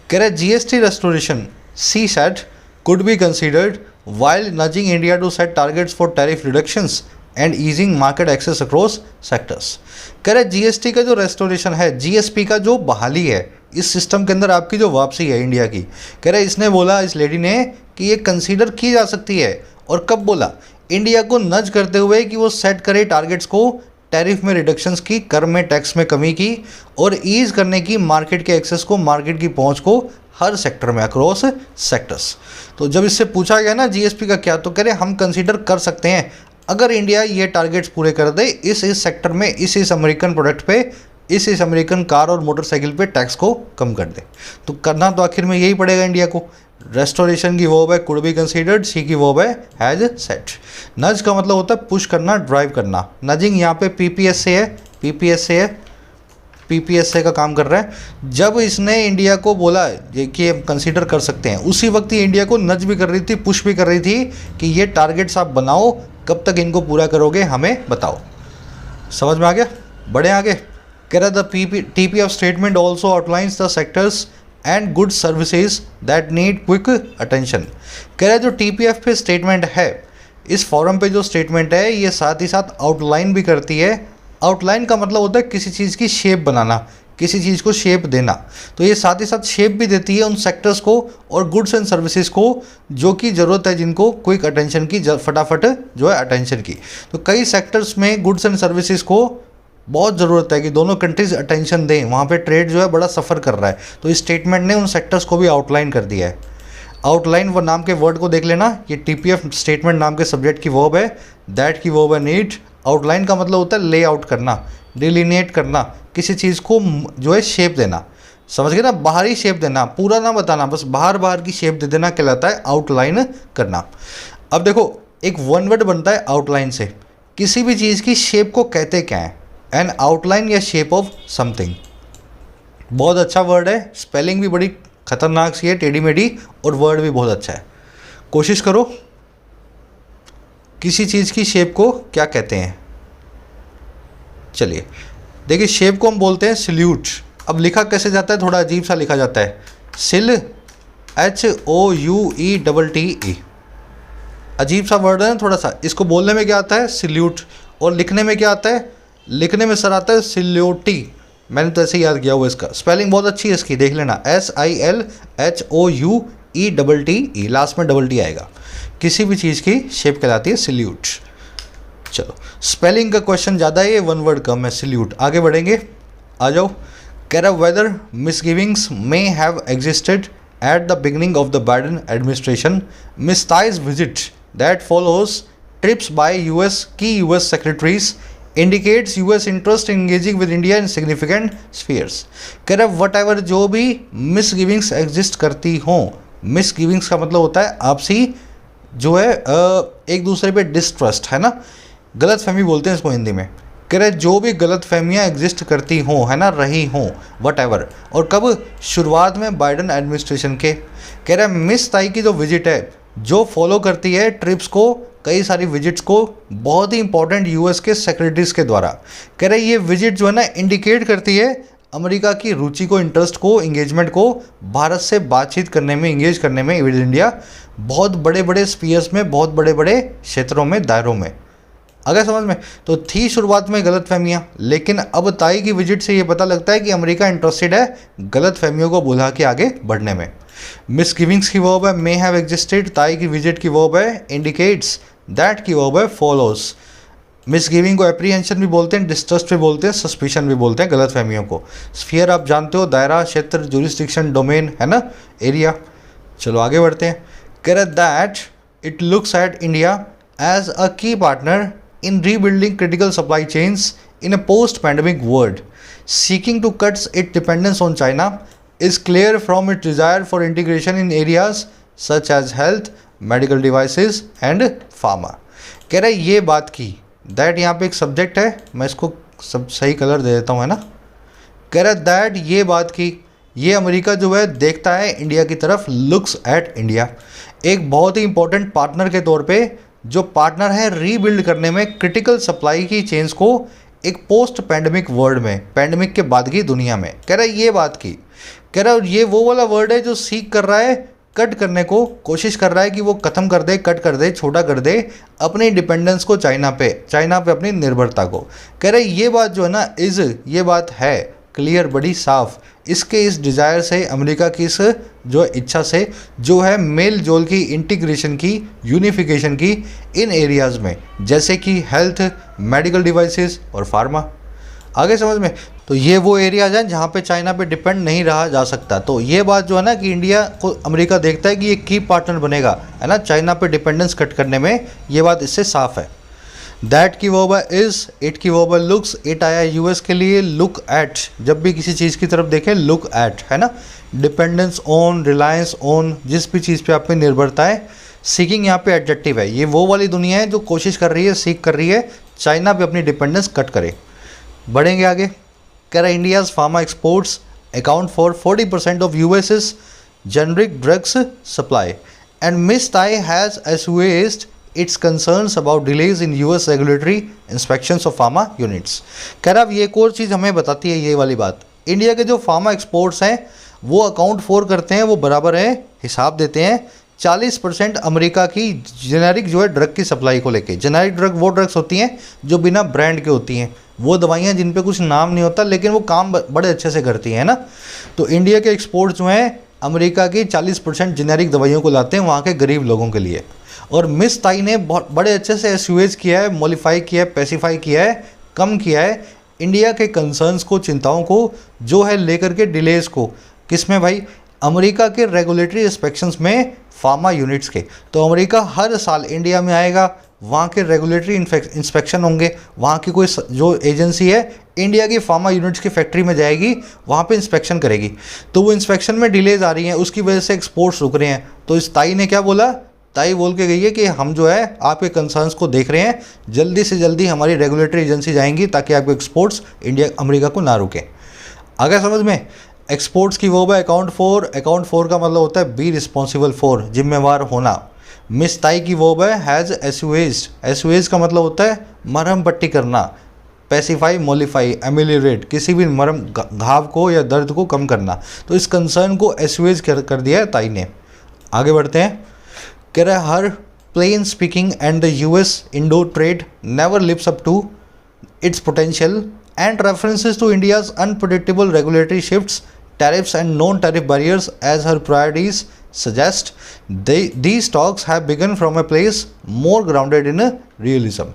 कह रहे GST restoration she said could be considered while nudging India to set targets for tariff reductions and easing market access across sectors। कह रहे जीएसटी का जो रेस्टोरेशन है, जीएसपी का जो बहाली है, इस सिस्टम के अंदर आपकी जो वापसी है इंडिया की, कह रहे इसने बोला, इस लेडी ने, कि ये कंसीडर की जा सकती है। और कब बोला? इंडिया को नज करते हुए कि वो सेट करे टारगेट्स को, टैरिफ में रिडक्शंस की, कर में टैक्स में कमी की, और ईज करने की मार्केट के एक्सेस को, मार्केट की पहुंच को हर सेक्टर में, अक्रॉस सेक्टर्स। तो जब इससे पूछा गया ना जीएसपी का क्या, तो कह रहे हम कंसीडर कर सकते हैं अगर इंडिया ये टारगेट्स पूरे कर दे, इस सेक्टर में, इस अमेरिकन प्रोडक्ट पे, इस अमेरिकन कार और मोटरसाइकिल पे टैक्स को कम कर दे। तो करना तो आखिर में यही पड़ेगा इंडिया को। रेस्टोरेशन की वर्ब है कुड बी कंसीडर्ड, सी की वर्ब है हैज सेट। नज का मतलब होता है पुश करना, ड्राइव करना। नजिंग यहाँ पे पीपीएस से है, पीपीएस से का काम कर रहा है। जब इसने इंडिया को बोला कि हम कंसीडर कर सकते हैं, उसी वक्त ही इंडिया को नज भी कर रही थी, पुश भी कर रही थी कि ये टारगेट्स आप बनाओ, कब तक इनको पूरा करोगे हमें बताओ। समझ में आ गया? बढ़े आगे। कह रहा the TPF statement also outlines the sectors and good services that need quick attention. कह रहा जो टीपीएफ पे स्टेटमेंट है, इस फॉरम पे जो स्टेटमेंट है, ये साथ ही साथ आउटलाइन भी करती है। आउटलाइन का मतलब होता है किसी चीज़ की शेप बनाना, किसी चीज़ को शेप देना। तो ये साथ ही साथ शेप भी देती है उन सेक्टर्स को और गुड्स एंड सर्विसेज को जो कि ज़रूरत है, जिनको क्विक अटेंशन की, फटाफट जो है अटेंशन की। तो कई सेक्टर्स में गुड्स एंड सर्विसेज को बहुत ज़रूरत है कि दोनों कंट्रीज अटेंशन दें, वहाँ पे ट्रेड जो है बड़ा सफ़र कर रहा है। तो इस स्टेटमेंट ने उन सेक्टर्स को भी आउटलाइन कर दिया है। आउटलाइन वो नाम के वर्ड को देख लेना, ये टीपीएफ स्टेटमेंट नाम के सब्जेक्ट की वर्ब है, दैट की वर्ब है नीड। आउटलाइन का मतलब होता है ले आउट करना, डिलीनिएट करना, किसी चीज़ को जो है शेप देना। समझ गए ना? बाहरी शेप देना, पूरा ना बताना, बस बाहर की शेप दे देना कहलाता है आउटलाइन करना। अब देखो, एक वन वर्ड बनता है आउटलाइन से। किसी भी चीज़ की शेप को कहते क्या है? एन आउटलाइन या शेप ऑफ समथिंग। बहुत अच्छा वर्ड है, स्पेलिंग भी बड़ी खतरनाक सी है, टेढ़ी मेढ़ी, और वर्ड भी बहुत अच्छा है। कोशिश करो, किसी चीज़ की शेप को क्या कहते हैं? चलिए देखिए, शेप को हम बोलते हैं सल्यूट। अब लिखा कैसे जाता है? थोड़ा अजीब सा लिखा जाता है, सिल, HOUETTE। अजीब सा वर्ड है थोड़ा सा। इसको बोलने में क्या आता है? सल्यूट। और लिखने में क्या आता है? लिखने में सर आता है सिल्योटी। मैंने तो ऐसे याद किया हुआ, इसका स्पेलिंग बहुत अच्छी है इसकी, देख लेना, SILHOUETTE, लास्ट में डबल टी आएगा। किसी भी चीज़ की शेप कहलाती है सल्यूट। चलो, स्पेलिंग का क्वेश्चन ज़्यादा है, ये वन वर्ड कम है, सल्यूट। आगे बढ़ेंगे, आ जाओ। कह रहा whether misgivings may have existed at the beginning of the Biden administration, Miss Tai's visit that follows trips by US की US secretaries indicates US interest in engaging with India in significant spheres. कह रहा what ever जो भी मिसगिविंग्स exist करती हों, मिसगिविंग्स का मतलब होता है आपसी जो है एक दूसरे पे डिस्ट्रस्ट, है ना, गलत फहमी बोलते हैं इसको हिंदी में। कह रहे जो भी गलत फहमियाँ एग्जिस्ट करती हों, है ना, रही हों, वट एवर। और कब? शुरुआत में बाइडेन एडमिनिस्ट्रेशन के। कह रहे मिस ताई की जो विजिट है, जो फॉलो करती है ट्रिप्स को कई सारी विजिट्स को बहुत ही इंपॉर्टेंट यूएस के सेक्रेटरीज के द्वारा। कह रहे ये विजिट जो है ना इंडिकेट करती है अमेरिका की रुचि को, इंटरेस्ट को, इंगेजमेंट को भारत से बातचीत करने में, इंगेज करने में विद इंडिया बहुत बड़े बड़े स्पीयर्स में, बहुत बड़े बड़े क्षेत्रों में, दायरों में। अगर समझ में तो थी शुरुआत में गलतफहमियां, लेकिन अब ताई की विजिट से ये पता लगता है कि अमेरिका इंटरेस्टेड है गलतफहमियों को भुला के आगे बढ़ने में। मिसगिविंग्स की वर्ब है मे हैव एग्जिस्टेड, ताई की विजिट की वर्ब है इंडिकेट्स, दैट की वर्ब है फॉलोज। मिसगिविंग को एप्रीहेंशन भी बोलते हैं, डिस्ट्रस्ट भी बोलते हैं, सस्पिशन भी बोलते हैं गलतफहमियों को। स्फीयर आप जानते हो, दायरा, क्षेत्र, जुरिस्डिक्शन, डोमेन, है ना, एरिया। चलो आगे बढ़ते हैं। कह रहे that it looks at India as a key partner in rebuilding critical supply chains in a post-pandemic world, seeking to cut its dependence on China is clear from its desire for integration in areas such as health, medical devices and pharma। कह रहा है ये बात की, that यहाँ पे एक subject है, मैं इसको सब सही कलर दे देता हूँ, है ना। कह रहा है दैट ये बात की, ये अमेरिका जो है देखता है इंडिया की तरफ, लुक्स एट इंडिया, एक बहुत ही इंपॉर्टेंट पार्टनर के तौर पे, जो पार्टनर है रीबिल्ड करने में क्रिटिकल सप्लाई की चेन्स को एक पोस्ट पैंडमिक वर्ल्ड में, पैंडमिक के बाद की दुनिया में। कह रहा है ये बात की, कह रहा है ये वो वाला वर्ड है जो सीख कर रहा है कट करने को, कोशिश कर रहा है कि वो ख़त्म कर दे, कट कर दे, छोटा कर दे अपनी डिपेंडेंस को चाइना पे अपनी निर्भरता को। कह रहे ये बात जो है ना ये बात है क्लियर, बड़ी साफ, इसके इस डिज़ायर से, अमेरिका की इस जो इच्छा से, जो है मेल जोल की, इंटीग्रेशन की, यूनिफिकेशन की इन एरियाज़ में, जैसे कि हेल्थ, मेडिकल डिवाइसेस और फार्मा। आगे समझ में तो ये वो एरियाज हैं जहाँ पे चाइना पे डिपेंड नहीं रहा जा सकता। तो ये बात जो है ना कि इंडिया को अमेरिका देखता है कि ये की पार्टनर बनेगा, है ना, चाइना पे डिपेंडेंस कट करने में, ये बात इससे साफ है। दैट की वर्ब है इज, इट की वर्ब है लुक्स, इट आया यूएस के लिए, लुक एट, जब भी किसी चीज़ की तरफ देखें लुक एट, है ना, डिपेंडेंस ऑन, रिलायंस ऑन, जिस भी चीज़ पे आप पे निर्भरता है। सीकिंग यहाँ पे एडजेक्टिव है, ये वो वाली दुनिया है जो कोशिश कर रही है, सीख कर रही है चाइना पे अपनी डिपेंडेंस कट करे। बढ़ेंगे आगे। कह रहा है India's pharma exports account for 40% of US's generic drugs supply and Ms. Tai has assuaged its concerns about delays in US regulatory inspections of pharma units। कह रहा अब ये एक और चीज़ हमें बताती है ये वाली बात, इंडिया के जो फार्मा एक्सपोर्ट्स हैं वो अकाउंट फॉर करते हैं, वो बराबर है, हिसाब देते हैं 40% अमेरिका की जेनेरिक जो है ड्रग की सप्लाई को लेके। जेनेरिक ड्रग वो ड्रग्स होती हैं जो बिना ब्रांड के होती हैं, वो दवाइयाँ जिन पे कुछ नाम नहीं होता लेकिन वो काम बड़े अच्छे से करती हैं, ना। तो इंडिया के एक्सपोर्ट्स जो हैं अमेरिका की 40% जेनेरिक दवाइयों को लाते हैं वहाँ के गरीब लोगों के लिए। और मिस ताई ने बहुत बड़े अच्छे से एस्यूएज किया है, मॉडिफाई किया है, पेसिफाई किया है, कम किया है इंडिया के कंसर्न्स को, चिंताओं को, जो है लेकर के डिलेज को, किसमें भाई, अमेरिका के रेगुलेटरी इंस्पेक्शंस में फार्मा यूनिट्स के। तो अमेरिका हर साल इंडिया में आएगा, वहाँ के रेगुलेटरी इंस्पेक्शन होंगे, वहाँ की कोई जो एजेंसी है इंडिया की फार्मा यूनिट्स की फैक्ट्री में जाएगी, वहाँ पे इंस्पेक्शन करेगी। तो वो इंस्पेक्शन में डिलेज आ रही हैं, उसकी वजह से एक्सपोर्ट्स रुक रहे हैं। तो इस ताई ने क्या बोला, ताई बोल के गई है कि हम जो है आपके कंसर्न्स को देख रहे हैं, जल्दी से जल्दी हमारी रेगुलेटरी एजेंसी जाएंगी ताकि आपके एक्सपोर्ट्स इंडिया अमेरिका को ना रुकें। आगे समझ में, एक्सपोर्ट्स की वो है अकाउंट फॉर का मतलब होता है बी रिस्पॉन्सिबल फॉर, जिम्मेवार होना। मिस ताई की वो है हैज़ एस्यूएज का मतलब होता है मरहम पट्टी करना, पेसिफाई, मॉलिफाई, एमिलियरेट, किसी भी मरहम घाव को या दर्द को कम करना। तो इस कंसर्न को एस्यूएज कर दिया है ताई ने। आगे बढ़ते हैं। कह रहा है her plain speaking and the US Indo trade never lives up to its potential and references to India's unpredictable regulatory shifts, tariffs and non-tariff barriers as her priorities suggest, these talks have begun from a place more grounded in realism।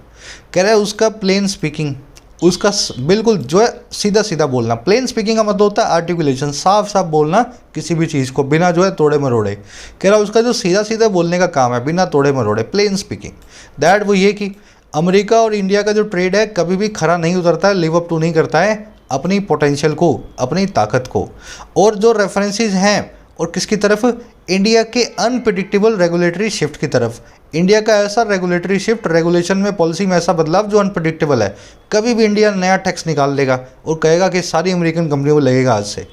कह रहा है उसका plane speaking, उसका बिल्कुल जो है सीधा सीधा बोलना। प्लेन स्पीकिंग का मतलब होता है आर्टिकुलेशन, साफ साफ बोलना किसी भी चीज़ को बिना जो है तोड़े मरोड़े। कह रहा है उसका जो सीधा सीधा बोलने का काम है बिना तोड़े मरोड़े, प्लेन स्पीकिंग। दैट वो ये कि अमेरिका और इंडिया का जो ट्रेड है कभी भी खरा नहीं उतरता है, लिव अप टू नहीं करता है अपनी पोटेंशियल को, अपनी ताकत को। और जो रेफरेंसेस हैं और किसकी तरफ, इंडिया के अनप्रेडिक्टेबल रेगुलेटरी शिफ्ट की तरफ। इंडिया का ऐसा रेगुलेटरी शिफ्ट, रेगुलेशन में, पॉलिसी में ऐसा बदलाव जो अनप्रडिक्टेबल है। कभी भी इंडिया नया टैक्स निकाल लेगा और कहेगा कि सारी अमेरिकन कंपनियों को लगेगा आज से।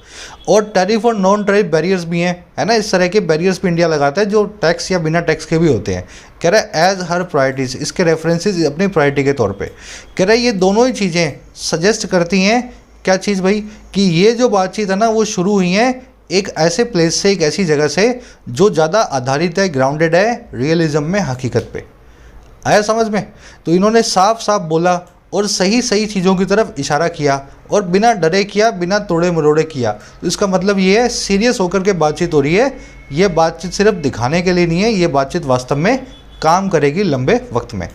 और टैरिफ और नॉन टैरिफ बैरियर्स भी हैं, है ना, इस तरह के बैरियर्स भी इंडिया लगाता है जो टैक्स या बिना टैक्स के भी होते हैं। कह रहा है एज हर प्रायोरिटीज़, इसके रेफरेंसेज अपनी प्रायोरिटी के तौर पे। कह रहा है ये दोनों ही चीज़ें सजेस्ट करती हैं, क्या चीज़ भाई, कि ये जो बातचीत है ना वो शुरू हुई है एक ऐसे प्लेस से, एक ऐसी जगह से जो ज़्यादा आधारित है, ग्राउंडेड है रियलिज्म में, हकीकत पे। आया समझ में? तो इन्होंने साफ साफ बोला और सही सही चीज़ों की तरफ इशारा किया और बिना डरे किया, बिना तोड़े मरोड़े किया। तो इसका मतलब ये है सीरियस होकर के बातचीत हो रही है। ये बातचीत सिर्फ दिखाने के लिए नहीं है, ये बातचीत वास्तव में काम करेगी लंबे वक्त में।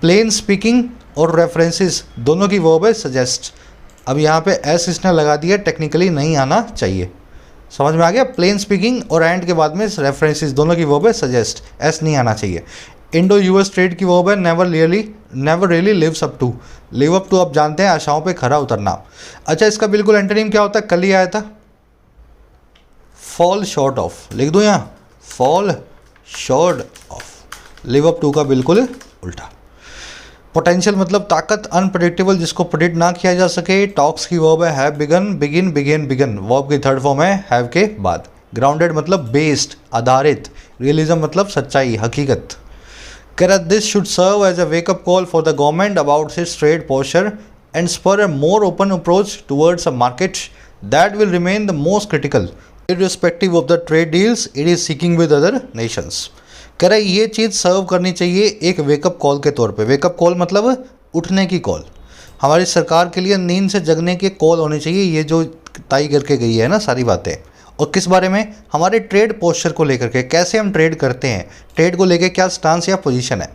प्लेन स्पीकिंग और रेफरेंसेस दोनों की वर्ब है सजेस्ट। अब यहाँ पे एस इसने लगा दिया, टेक्निकली नहीं आना चाहिए। समझ में आ गया? प्लेन स्पीकिंग और एंड के बाद में रेफरेंसेस दोनों की वर्ब है सजेस्ट, एस नहीं आना चाहिए। इंडो यूएस ट्रेड की वर्ब है never really lives up to. Live up to आप जानते हैं आशाओं पे खरा उतरना। अच्छा, इसका बिल्कुल एंटोनिम क्या होता है? कल ही आया था, फॉल शॉर्ट ऑफ। लिख दो यहाँ, fall short of. Live up to का बिल्कुल उल्टा। पोटेंशियल मतलब ताकत, अनप्रेडिक्टेबल जिसको प्रेडिक्ट ना किया जा सके। टॉक्स की वर्ब है हैव बिगन, बिगिन। वर्ब की थर्ड फॉर्म है हैव के बाद। ग्राउंडेड मतलब बेस्ड, आधारित। रियलिज्म मतलब सच्चाई, हकीकत। This should serve as a wake up call for the government about its trade posture and spur a more open approach towards a market that will remain the most critical irrespective of the trade deals it is seeking with other nations। कह रहे ये चीज़ सर्व करनी चाहिए एक wake up call के तौर पे। Wake up call मतलब उठने की कॉल। हमारी सरकार के लिए नींद से जगने के कॉल होने चाहिए, ये जो तय करके गई है ना सारी बातें। और किस बारे में? हमारे ट्रेड पोस्चर को लेकर के, कैसे हम ट्रेड करते हैं, ट्रेड को लेकर क्या स्टांस या पोजीशन है।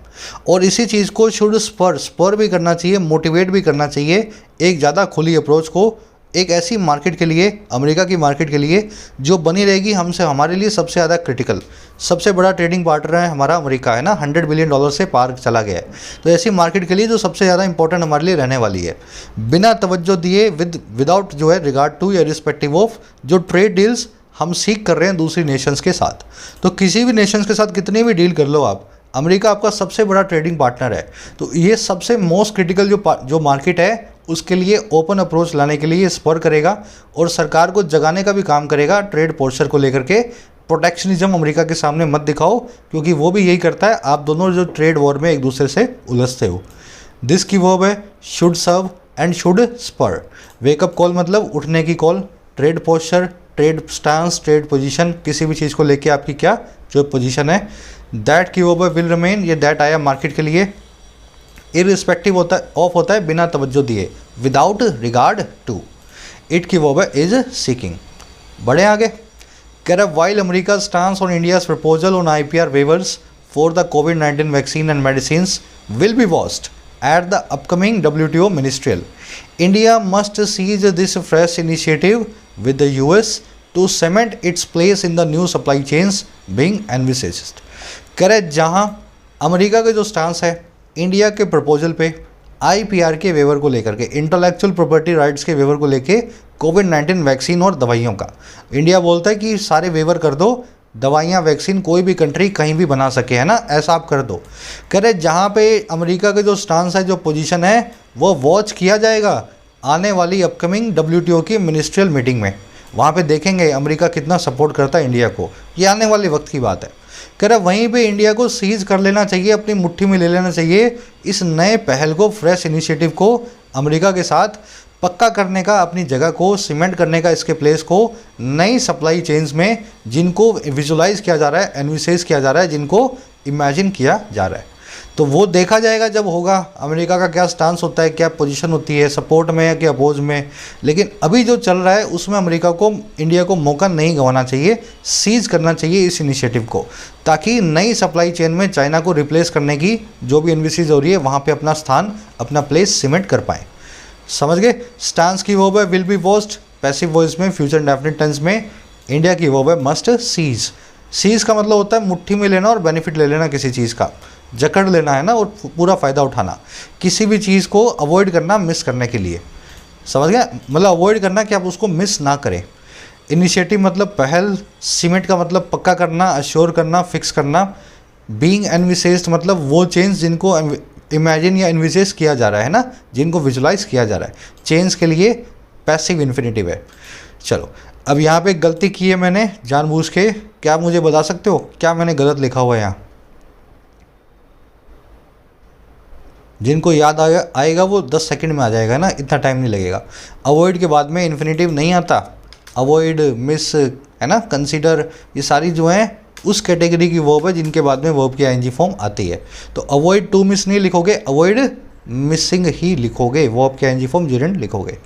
और इसी चीज़ को शुड स्पर भी करना चाहिए, मोटिवेट भी करना चाहिए एक ज़्यादा खुली अप्रोच को, एक ऐसी मार्केट के लिए, अमेरिका की मार्केट के लिए जो बनी रहेगी हमसे, हमारे लिए सबसे ज़्यादा क्रिटिकल। सबसे बड़ा ट्रेडिंग पार्टनर है हमारा अमेरिका, है ना, $100 बिलियन से पार चला गया है। तो ऐसी मार्केट के लिए जो सबसे ज़्यादा इंपॉर्टेंट हमारे लिए रहने वाली है, बिना तवज्जो दिए, विदाउट जो है रिगार्ड टू या रिस्पेक्टिव ऑफ जो ट्रेड डील्स हम सीख कर रहे हैं दूसरी नेशंस के साथ। तो किसी भी नेशंस के साथ कितनी भी डील कर लो आप, अमेरिका आपका सबसे बड़ा ट्रेडिंग पार्टनर है। तो ये सबसे मोस्ट क्रिटिकल जो मार्केट है उसके लिए ओपन अप्रोच लाने के लिए स्पर करेगा और सरकार को जगाने का भी काम करेगा ट्रेड पोस्चर को लेकर के। प्रोटेक्शनिज्म अमेरिका के सामने मत दिखाओ, क्योंकि वो भी यही करता है, आप दोनों जो ट्रेड वॉर में एक दूसरे से उलझते हो। दिस की वर्ब है should serve and should spur. Wake up call मतलब उठने की call. Trade posture, trade stance, trade position, किसी भी चीज़ को लेके आपकी क्या जो पोजीशन है। दैट की वर्ब है विल रिमेन, ये दैट आया मार्केट के लिए। इररिस्पेक्टिव होता है बिना तवज्जो दिए, विदाउट रिगार्ड टू। इट की वर्ब है इज सीकिंग। बड़े आगे कह रहा है while America stance on India's proposal on IPR waivers for the COVID-19 vaccine and medicines will be watched at the upcoming WTO ministerial, India must seize this fresh initiative with the US to cement its place in the new supply chains being envisaged. कह रहे जहाँ America का जो stance है India के proposal पे IPR के waiver को लेकर के, इंटेलेक्चुअल प्रॉपर्टी राइट्स के वेवर को लेके COVID-19 वैक्सीन और दवाइयों का, इंडिया बोलता है कि सारे वेवर कर दो, दवाइयाँ वैक्सीन कोई भी कंट्री कहीं भी बना सके, है ना, ऐसा आप कर दो। कह रहे जहाँ पे अमेरिका का जो स्टांस है, जो पोजीशन है, वो वॉच किया जाएगा आने वाली अपकमिंग WTO की मिनिस्ट्रियल मीटिंग में। वहाँ पे देखेंगे अमेरिका कितना सपोर्ट करता है इंडिया को, ये आने वाले वक्त की बात है। कह रहा वहीं पे इंडिया को सीज कर लेना चाहिए, अपनी मुट्ठी में ले लेना चाहिए इस नए पहल को, फ्रेश इनिशिएटिव को, अमेरिका के साथ पक्का करने का, अपनी जगह को सीमेंट करने का, इसके प्लेस को नई सप्लाई चेन्स में, जिनको विजुलाइज किया जा रहा है, एनविसेज किया जा रहा है, जिनको इमेजिन किया जा रहा है। तो वो देखा जाएगा जब होगा, अमेरिका का क्या स्टांस होता है, क्या पोजीशन होती है, सपोर्ट में या कि अपोज में। लेकिन अभी जो चल रहा है उसमें अमेरिका को, इंडिया को मौका नहीं गंवाना चाहिए, सीज करना चाहिए इस इनिशिएटिव को, ताकि नई सप्लाई चेन में चाइना को रिप्लेस करने की जो भी एनविसीज हो रही है वहाँ पे अपना स्थान, अपना प्लेस सीमेंट कर पाएँ। समझ गए? स्टांस की वर्ब है will be watched, passive voice में, फ्यूचर इंडेफिनिट टेंस में। इंडिया की वर्ब है मस्ट सीज। सीज का मतलब होता है मुट्ठी में लेना और बेनिफिट ले लेना किसी चीज़ का, जकड़ लेना, है ना, और पूरा फ़ायदा उठाना, किसी भी चीज़ को अवॉइड करना, मिस करने के लिए। समझ गया? मतलब अवॉइड करना कि आप उसको मिस ना करें। इनिशिएटिव मतलब पहल, सीमेंट का मतलब पक्का करना, अश्योर करना, फिक्स करना। बीइंग एनविसेस्ड मतलब वो चेंज जिनको इमेजिन या एनविसेज किया जा रहा है ना, जिनको विजुलाइज किया जा रहा है। चेंज के लिए पैसिव इन्फिनेटिव है। चलो अब यहाँ पे गलती की है मैंने जानबूझ के, क्या आप मुझे बता सकते हो क्या मैंने गलत लिखा हुआ है यहाँ? जिनको याद आएगा वो 10 सेकंड में आ जाएगा ना, इतना टाइम नहीं लगेगा। अवॉइड के बाद में इन्फिनेटिव नहीं आता, अवॉइड, मिस, है ना, कंसीडर, ये सारी जो हैं उस कैटेगरी की वर्ब है जिनके बाद में वर्ब की आईएनजी फॉर्म आती है। तो अवॉइड टू मिस नहीं लिखोगे, अवॉइड मिसिंग ही लिखोगे, वर्ब की आईएनजी फॉर्म जिरेंट लिखोगे।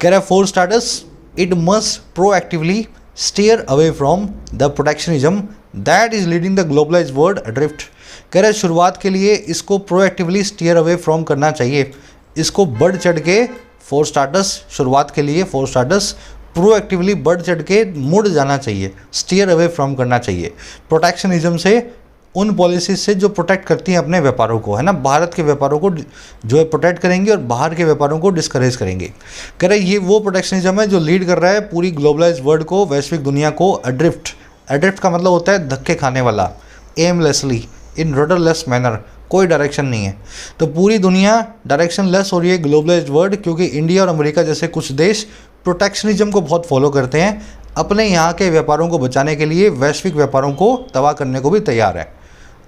कह रहा है for starters it must proactively steer away from the protectionism that is leading the globalised world adrift. कह रहे शुरुआत के लिए इसको प्रोएक्टिवली स्टीयर अवे फ्रॉम करना चाहिए, इसको बढ़ चढ़ के, फॉर स्टार्टर्स शुरुआत के लिए, फॉर स्टार्टर्स प्रोएक्टिवली बढ़ चढ़ के मुड़ जाना चाहिए, स्टीयर अवे फ्रॉम करना चाहिए प्रोटेक्शनिज्म से, उन पॉलिसीज से जो प्रोटेक्ट करती हैं अपने व्यापारों को, है ना, भारत के व्यापारों को जो है प्रोटेक्ट करेंगे और बाहर के व्यापारों को डिस्करेज करेंगे। कह रहे ये वो प्रोटेक्शनिज्म है जो लीड कर रहा है पूरी ग्लोबलाइज्ड वर्ल्ड को, वैश्विक दुनिया को अड्रिफ्ट। अड्रिफ्ट का मतलब होता है धक्के खाने वाला, एमलेसली, इन रडरलेस मैनर, कोई डायरेक्शन नहीं है। तो पूरी दुनिया डायरेक्शन लेस हो रही है ग्लोबलाइज्ड वर्ल्ड, क्योंकि इंडिया और अमेरिका जैसे कुछ देश प्रोटेक्शनिज्म को बहुत फॉलो करते हैं, अपने यहाँ के व्यापारों को बचाने के लिए वैश्विक व्यापारों को तबाह करने को भी तैयार है।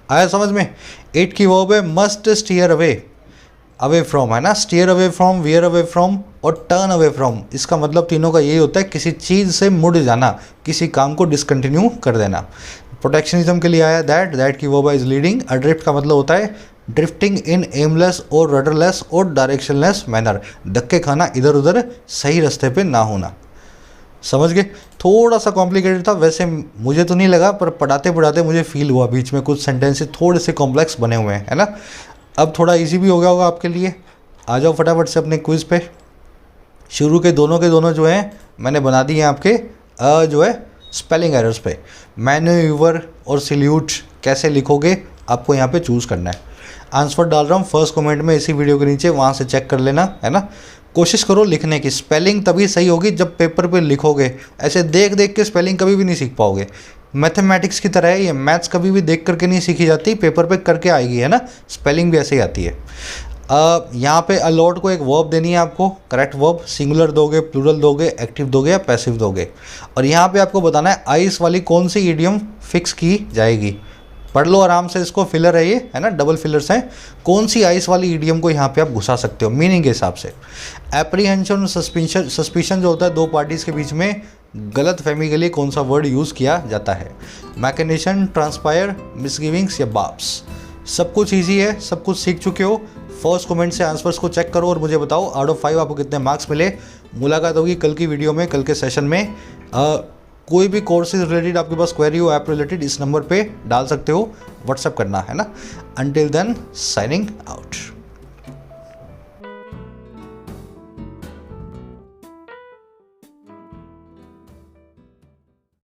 आया समझ में? 8 की वर्ब है must steer away, away from, है ना, steer away from, veer away from और टर्न अवे फ्रॉम। इसका मतलब तीनों का यही होता है किसी चीज़ से मुड़ जाना, किसी काम को डिसकंटिन्यू कर देना। प्रोटेक्शनिज्म के लिए आया दैट की वर्ब इज लीडिंग। अड्रिफ्ट का मतलब होता है ड्रिफ्टिंग इन एमलेस और रडरलेस और डायरेक्शनलेस मैनर, धक्के खाना, इधर उधर सही रास्ते पे ना होना। समझ गए? थोड़ा सा कॉम्प्लिकेटेड था वैसे, मुझे तो नहीं लगा, पर पढ़ाते पढ़ाते मुझे फील हुआ बीच में कुछ सेंटेंसेस थोड़े से कॉम्प्लेक्स बने हुए हैं, है ना। अब थोड़ा इजी भी हो गया होगा आपके लिए। आ जाओ फटाफट से अपने क्विज़ पे। शुरू के दोनों जो हैं मैंने बना दिए हैं आपके जो है स्पेलिंग एरर्स पे। मैन्यूवर और सल्यूट कैसे लिखोगे आपको यहाँ पे चूज़ करना है। आंसर डाल रहा हूँ फर्स्ट कमेंट में इसी वीडियो के नीचे, वहाँ से चेक कर लेना, है ना। कोशिश करो लिखने की, स्पेलिंग तभी सही होगी जब पेपर पे लिखोगे। ऐसे देख देख के स्पेलिंग कभी भी नहीं सीख पाओगे। मैथमेटिक्स की तरह है ये, मैथ्स कभी भी देख करके नहीं सीखी जाती, पेपर पे करके आएगी, है ना। स्पेलिंग भी ऐसे ही आती है। यहाँ पे अलॉट को एक वर्ब देनी है आपको, करेक्ट वर्ब, सिंगुलर दोगे, प्लूरल दोगे, एक्टिव दोगे या पैसिव दोगे। और यहाँ पे आपको बताना है आइस वाली कौन सी ईडियम फिक्स की जाएगी। पढ़ लो आराम से, इसको फिलर है ये, है ना, डबल फिलर्स हैं। कौन सी आइस वाली ईडियम को यहाँ पे आप घुसा सकते हो मीनिंग के हिसाब से। एप्रीहेंशन, सस्पिशन जो होता है दो पार्टीज़ के बीच में गलत फहमी के लिए कौन सा वर्ड यूज़ किया जाता है। मैकेनेशन, ट्रांसपायर, मिसगिविंग्स या बाप्स। सब कुछ ईजी है, सब कुछ सीख चुके हो। फर्स्ट कमेंट से आंसर्स को चेक करो और मुझे बताओ आउट ऑफ 5 आपको कितने मार्क्स मिले। मुलाकात होगी कल की वीडियो में, कल के सेशन में। कोई भी कोर्सेज रिलेटेड आपके पास क्वेरी हो, ऐप रिलेटेड, इस नंबर पे डाल सकते हो, व्हाट्सएप करना, है ना। Until then signing out.